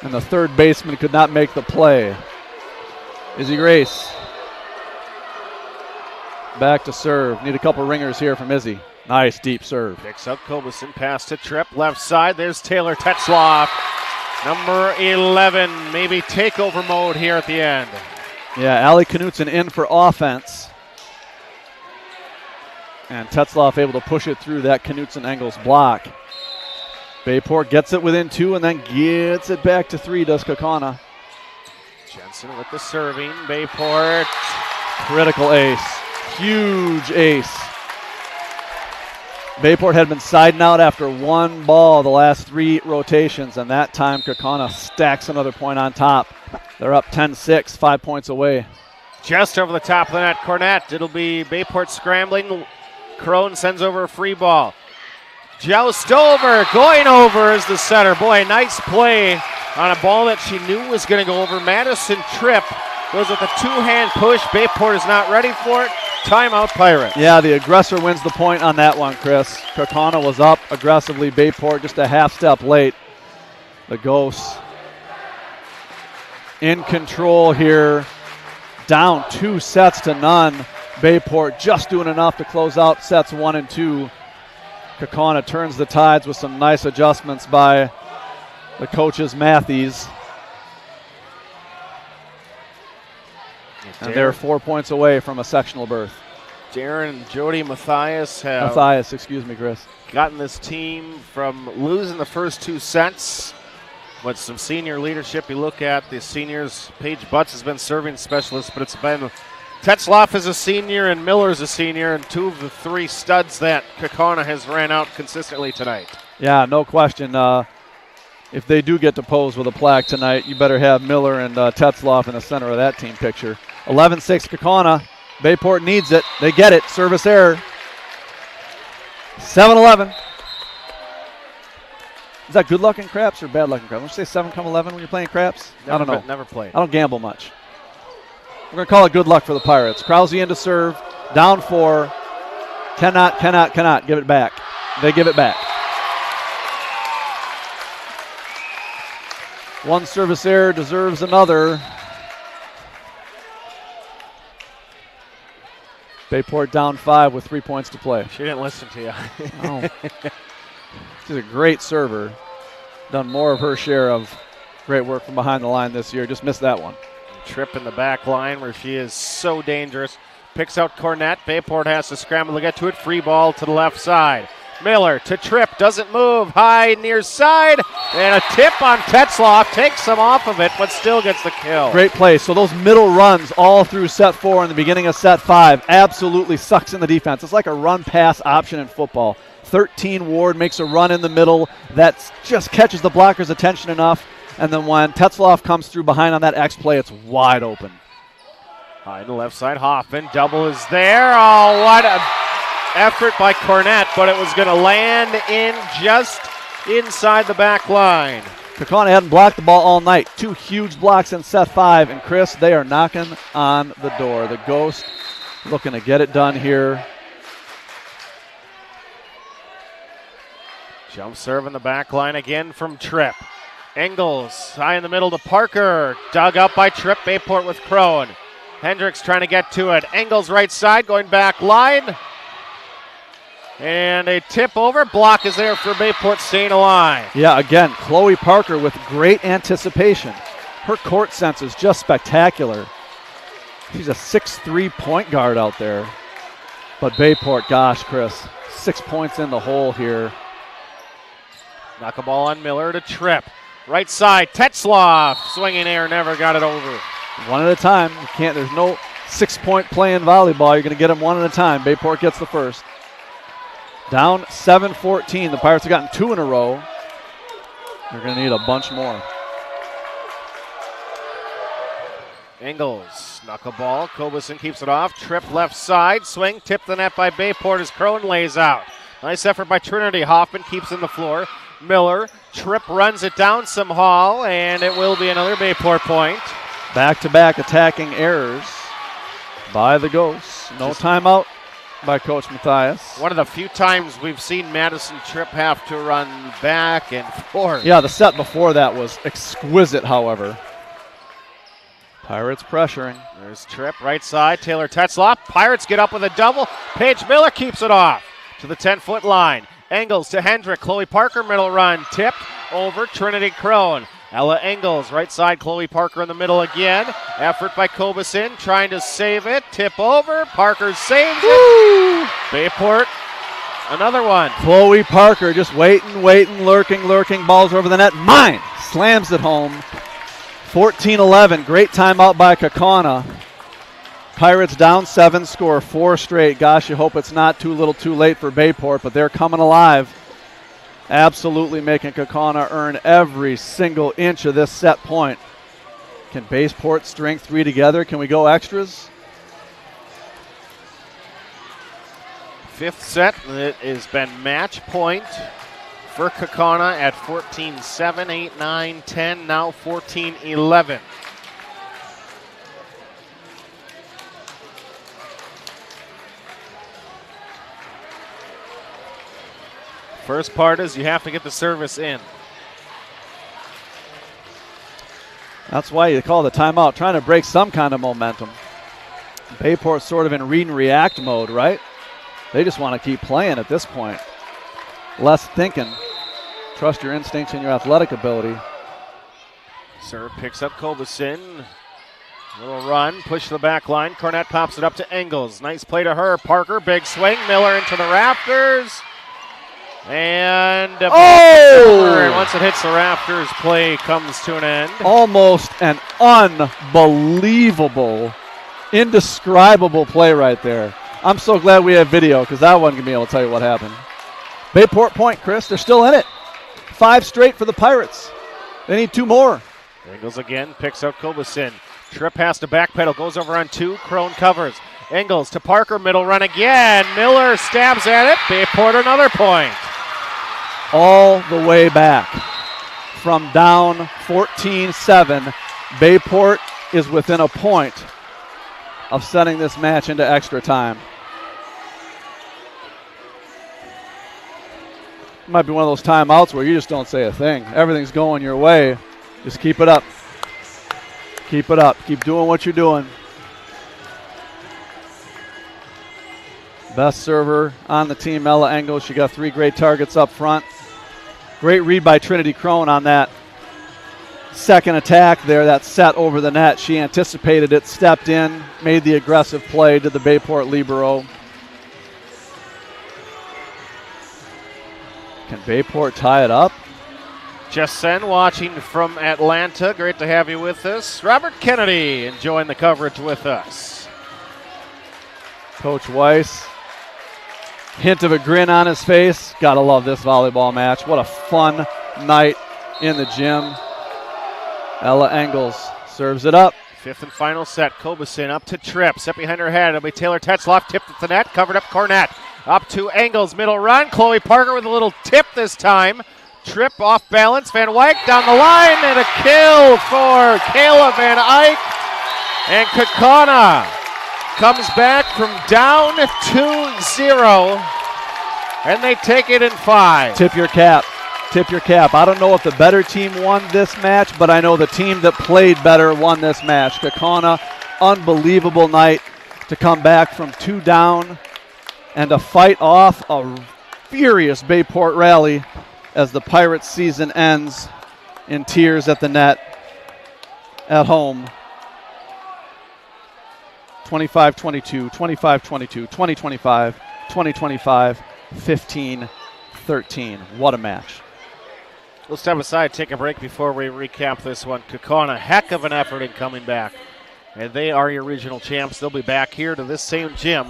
And the third baseman could not make the play. Izzy Grace. Back to serve. Need a couple ringers here from Izzy. Nice deep serve. Picks up Kobeson, pass to Tripp, left side. There's Taylor Tetzloff. Number 11, maybe takeover mode here at the end. Yeah, Allie Knutson in for offense. And Tetzloff able to push it through that Knutson-Engels block. Bayport gets it within 2 and then gets it back to 3, does Kaukauna. Jensen with the serving. Bayport. Critical ace. Huge ace. Bayport had been siding out after one ball the last 3 rotations, and that time Kaukauna stacks another point on top. They're up 10-6, 5 points away. Just over the top of the net, Cornett. It'll be Bayport scrambling. Crone sends over a free ball. Joust over, going over is the setter. Boy, nice play on a ball that she knew was going to go over. Madison Tripp goes with a 2-hand push. Bayport is not ready for it. Timeout, Pirates. Yeah, the aggressor wins the point on that one, Chris. Kaukauna was up aggressively. Bayport just a half step late. The Ghosts in control here. Down 2-0. Bayport just doing enough to close out sets 1 and 2. Kaukauna turns the tides with some nice adjustments by the coaches, Matthews. And they're 4 points away from a sectional berth. Darren and Jody Matthias have Chris. Gotten this team from losing the first 2 sets with some senior leadership. You look at the seniors, Paige Butts has been serving specialist, but it's been Tetzloff is a senior and Miller's a senior, and 2 of the 3 studs that Kaukauna has ran out consistently tonight. Yeah, no question. If they do get to pose with a plaque tonight, you better have Miller and Tetzloff in the center of that team picture. 11-6 Kaukauna. Bayport needs it. They get it. Service error. 7-11. Is that good luck in craps or bad luck in craps? Don't you say 7 come 11 when you're playing craps? I don't know. Never played. I don't gamble much. We're going to call it good luck for the Pirates. Krause in to serve. Down 4. Cannot. Give it back. They give it back. One service error deserves another. Bayport down 5 with 3 points to play. She didn't listen to you. Oh. She's a great server. Done more of her share of great work from behind the line this year. Just missed that one. Tripp in the back line where she is so dangerous. Picks out Cornett. Bayport has to scramble to get to it. Free ball to the left side. Miller to Tripp. Doesn't move. High near side. And a tip on Tetzloff. Takes some off of it, but still gets the kill. Great play. So those middle runs all through set 4 and the beginning of set 5 absolutely sucks in the defense. It's like a run-pass option in football. 13 Ward makes a run in the middle that just catches the blocker's attention enough. And then when Tetzloff comes through behind on that X play, it's wide open. High to the left side, Hoffman. Double is there. Oh, what a effort by Cornett, but it was going to land in just inside the back line. Kaukauna hadn't blocked the ball all night. 2 huge blocks in set 5. And, Chris, they are knocking on the door. The Ghost looking to get it done here. Jump serve in the back line again from Tripp. Engels high in the middle to Parker. Dug up by Tripp. Bayport with Crone. Hendricks trying to get to it. Engels right side going back line. And a tip over. Block is there for Bayport staying alive. Yeah, again, Chloe Parker with great anticipation. Her court sense is just spectacular. She's a 6'3" point guard out there. But Bayport, gosh, Chris, 6 points in the hole here. Knock a ball on Miller to Tripp. Right side, Tetzloff. Swinging air, never got it over. One at a time. You can't. There's no 6-point play in volleyball. You're going to get them one at a time. Bayport gets the first. Down 7-14. The Pirates have gotten 2 in a row. They're going to need a bunch more. Engels, knuckleball. Kobeson keeps it off. Tripp left side. Swing, tipped the net by Bayport as Crone lays out. Nice effort by Trinity. Hoffman keeps in the floor. Miller, Tripp runs it down some haul, and it will be another Bayport point. Back-to-back attacking errors by the Ghosts. No timeout by Coach Matthias. One of the few times we've seen Madison Tripp have to run back and forth. Yeah, the set before that was exquisite, however. Pirates pressuring. There's Tripp, right side. Taylor Tetzloff. Pirates get up with a double. Paige Miller keeps it off. to the 10-foot line. Engels to Hendrick. Chloe Parker, middle run. Tipped over Trinity Crone. Ella Engels, right side. Chloe Parker in the middle again. Effort by Kobasin, trying to save it. Tip over. Parker saves it. Bayport, another one. Chloe Parker just waiting, lurking. Balls over the net. Mine! Slams it home. 14-11. Great timeout by Kaukauna. Pirates down 7, score 4 straight. Gosh, you hope it's not too little too late for Bayport, but they're coming alive. Absolutely making Kaukauna earn every single inch of this set point. Can Bayport string 3 together? Can we go extras? Fifth set, it has been match point for Kaukauna at 14-7, 8, 9, 10, now 14-11. First part is you have to get the service in. That's why you call the timeout, trying to break some kind of momentum. Bayport's sort of in read and react mode, right? They just want to keep playing at this point. Less thinking. Trust your instincts and your athletic ability. Serve picks up Kobasin. Little run, push to the back line. Cornett pops it up to Engels. Nice play to her. Parker, big swing. Miller into the rafters. And once it hits the rafters, play comes to an end. Almost an unbelievable, indescribable play right there. I'm so glad we have video because I wasn't going to be able to tell you what happened. Bayport point, Chris. They're still in it. 5 straight for the Pirates. They need 2 more. Engels again picks out Kobasin. Tripp has to backpedal, goes over on 2. Crone covers. Engels to Parker, middle run again. Miller stabs at it. Bayport another point. All the way back from down 14-7. Bayport is within a point of setting this match into extra time. It might be one of those timeouts where you just don't say a thing. Everything's going your way. Just keep it up. Keep it up. Keep doing what you're doing. Best server on the team, Ella Engels. She got 3 great targets up front. Great read by Trinity Crone on that second attack there, that set over the net. She anticipated it, stepped in, made the aggressive play to the Bayport libero. Can Bayport tie it up? Jessen watching from Atlanta. Great to have you with us. Robert Kennedy enjoying the coverage with us. Coach Weiss. Hint of a grin on his face. Gotta love this volleyball match. What a fun night in the gym. Ella Engels serves it up. 5th and final set. Kobasin up to Tripp. Set behind her head. It'll be Taylor Tetzloff. Tipped at the net. Covered up Cornett. Up to Engels. Middle run. Chloe Parker with a little tip this time. Tripp off balance. Van Wyk down the line. And a kill for Kayla Van Eyck. And Kaukauna comes back from down 2-0, and they take it in 5. Tip your cap. Tip your cap. I don't know if the better team won this match, but I know the team that played better won this match. Kaukauna, unbelievable night to come back from 2 down and to fight off a furious Bayport rally as the Pirates season ends in tears at the net at home. 25-22, 25-22, 20-25, 20-25, 15-13. What a match. We'll step aside, take a break before we recap this one. Kaukauna, heck of an effort in coming back. And they are your regional champs. They'll be back here to this same gym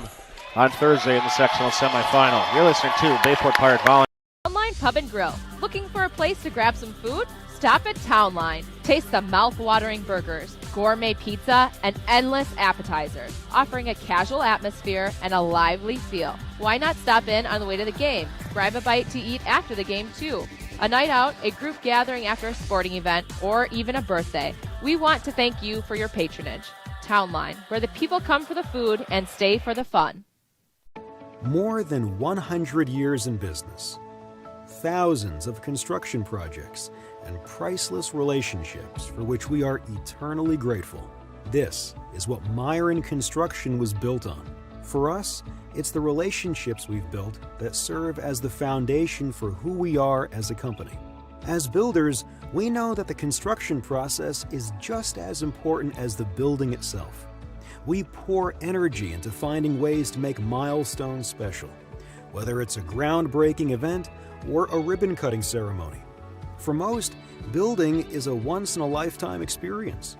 on Thursday in the sectional semifinal. You're listening to Bayport Pirate Volleyball. Townline Pub and Grill. Looking for a place to grab some food? Stop at Townline. Taste the mouth-watering burgers, gourmet pizza, and endless appetizers, offering a casual atmosphere and a lively feel. Why not stop in on the way to the game? Grab a bite to eat after the game, too. A night out, a group gathering after a sporting event, or even a birthday. We want to thank you for your patronage. Townline, where the people come for the food and stay for the fun. More than 100 years in business, thousands of construction projects, and priceless relationships for which we are eternally grateful. This is what Myron Construction was built on. For us, it's the relationships we've built that serve as the foundation for who we are as a company. As builders, we know that the construction process is just as important as the building itself. We pour energy into finding ways to make milestones special, whether it's a groundbreaking event or a ribbon-cutting ceremony. For most, building is a once-in-a-lifetime experience.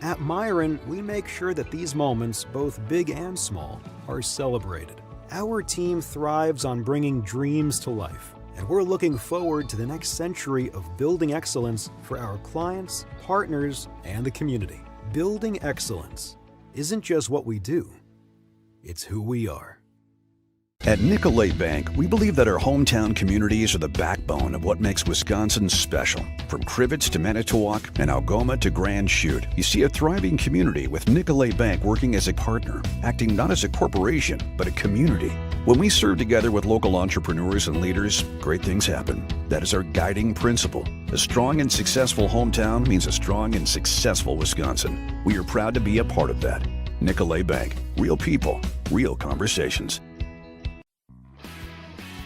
At Myron, we make sure that these moments, both big and small, are celebrated. Our team thrives on bringing dreams to life, and we're looking forward to the next century of building excellence for our clients, partners, and the community. Building excellence isn't just what we do, it's who we are. At Nicolay Bank, we believe that our hometown communities are the backbone of what makes Wisconsin special. From Crivets to Manitowoc and Algoma to Grand Chute, you see a thriving community with Nicolay Bank working as a partner, acting not as a corporation, but a community. When we serve together with local entrepreneurs and leaders, great things happen. That is our guiding principle. A strong and successful hometown means a strong and successful Wisconsin. We are proud to be a part of that. Nicolay Bank. Real people, real conversations.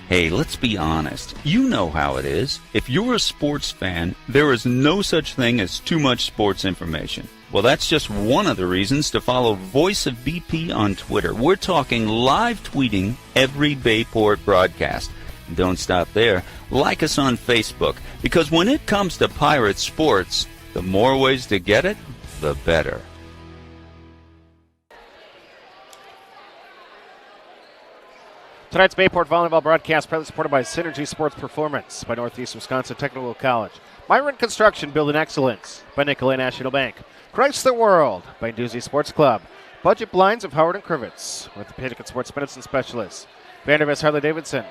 Hey, let's be honest. You know how it is. If you're a sports fan, there is no such thing as too much sports information. Well, that's just one of the reasons to follow Voice of BP on Twitter. We're talking live tweeting every Bayport broadcast. And don't stop there. Like us on Facebook, because when it comes to Pirate sports, the more ways to get it, the better. Tonight's Bayport Volleyball broadcast proudly supported by Synergy Sports Performance by Northeast Wisconsin Technical College, Myron Construction Building Excellence by Nicolay National Bank, Chrysler World by Doozy Sports Club, Budget Blinds of Howard and Crivets, Orthopedic Sports Medicine Specialists, Vanderbilt Harley-Davidson,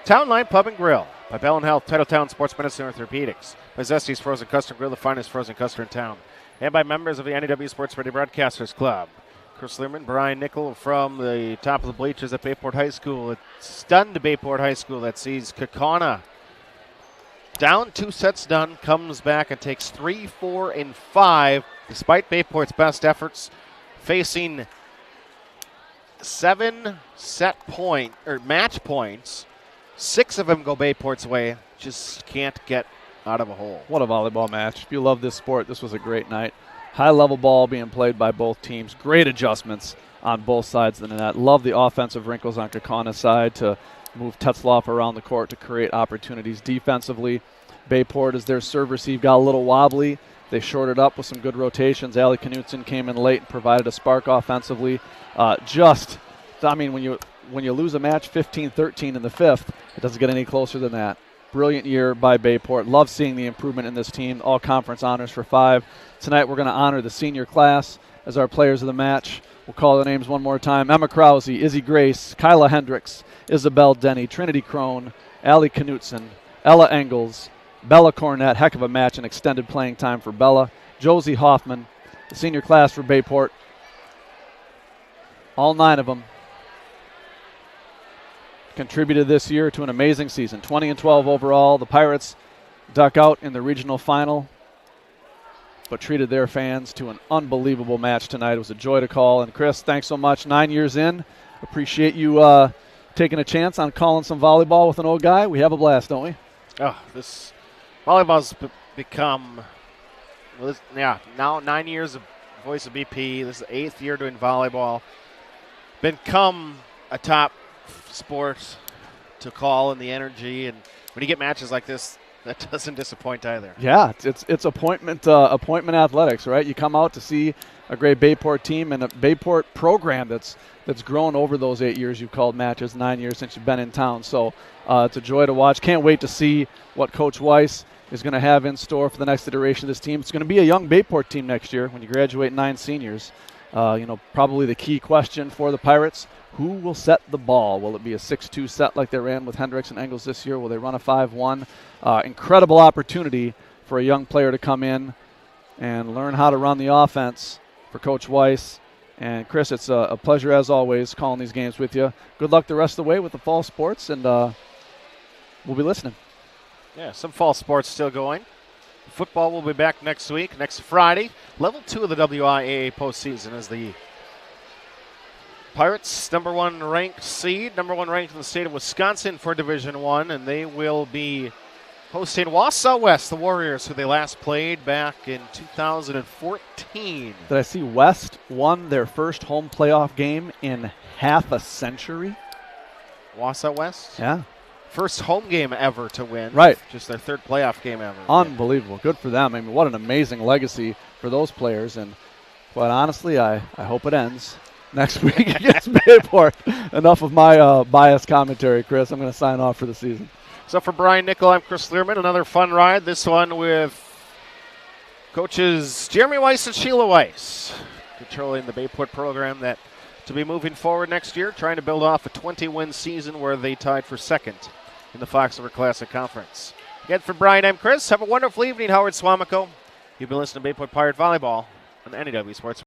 Town Line Pub and Grill by Bell & Health, Titletown Sports Medicine and Orthopedics, by Zesty's Frozen Custard Grill, the finest frozen custard in town, and by members of the NEW Sports Radio Broadcasters Club. Chris Learman, Brian Nickel from the top of the bleachers at Bayport High School. It stunned Bayport High School that sees Kaukauna down 2 sets done, comes back and takes 3, 4, and 5, despite Bayport's best efforts, facing 7 match points. 6 of them go Bayport's way. Just can't get out of a hole. What a volleyball match. If you love this sport, this was a great night. High-level ball being played by both teams. Great adjustments on both sides of the net. Love the offensive wrinkles on Kaukauna's side to move Tetzloff around the court to create opportunities. Defensively, Bayport, as their serve receive got a little wobbly. They shorted up with some good rotations. Allie Knutson came in late and provided a spark offensively. When you lose a match 15-13 in the fifth, it doesn't get any closer than that. Brilliant year by Bayport. Love seeing the improvement in this team. All conference honors for 5. Tonight we're going to honor the senior class as our players of the match. We'll call the names one more time. Emma Krause, Izzy Grace, Kyla Hendricks, Isabel Denny, Trinity Crone, Allie Knutson, Ella Engels, Bella Cornett. Heck of a match and extended playing time for Bella. Josie Hoffman, the senior class for Bayport. All 9 of them contributed this year to an amazing season. 20-12 overall. The Pirates duck out in the regional final, but treated their fans to an unbelievable match tonight. It was a joy to call. And Chris, thanks so much. 9 years in. Appreciate you taking a chance on calling some volleyball with an old guy. We have a blast, don't we? Oh, this volleyball's become, now 9 years of Voice of BP. This is the 8th year doing volleyball. Become a top sport to call, and the energy, and when you get matches like this, that doesn't disappoint either. Yeah, it's appointment athletics, right? You come out to see a great Bayport team and a Bayport program that's grown over those 8 years you've called matches, 9 years since you've been in town. So it's a joy to watch. Can't wait to see what Coach Weiss is going to have in store for the next iteration of this team. It's going to be a young Bayport team next year when you graduate 9 seniors. Probably the key question for the Pirates, who will set the ball? Will it be a 6-2 set like they ran with Hendricks and Engels this year? Will they run a 5-1? Incredible opportunity for a young player to come in and learn how to run the offense for Coach Weiss. And, Chris, it's a pleasure, as always, calling these games with you. Good luck the rest of the way with the fall sports, and we'll be listening. Yeah, some fall sports still going. Football will be back next week, next Friday. Level 2 of the WIAA postseason as the Pirates, number 1 ranked seed, number 1 ranked in the state of Wisconsin for Division 1, and they will be hosting Wausau West, the Warriors, who they last played back in 2014. Did I see West won their first home playoff game in half a century? Wausau West? Yeah. First home game ever to win. Right. Just their 3rd playoff game ever. Unbelievable. Good for them. I mean, what an amazing legacy for those players. And quite honestly, I hope it ends next week against Bayport. Enough of my biased commentary, Chris. I'm going to sign off for the season. So for Brian Nickel, I'm Chris Learman. Another fun ride. This one with coaches Jeremy Weiss and Sheila Weiss, controlling the Bayport program that to be moving forward next year, trying to build off a 20-win season where they tied for 2nd in the Fox River Classic Conference. Again, for Brian, I'm Chris. Have a wonderful evening, Howard Swamico. You've been listening to Bayport Pirate Volleyball on NEW Sports.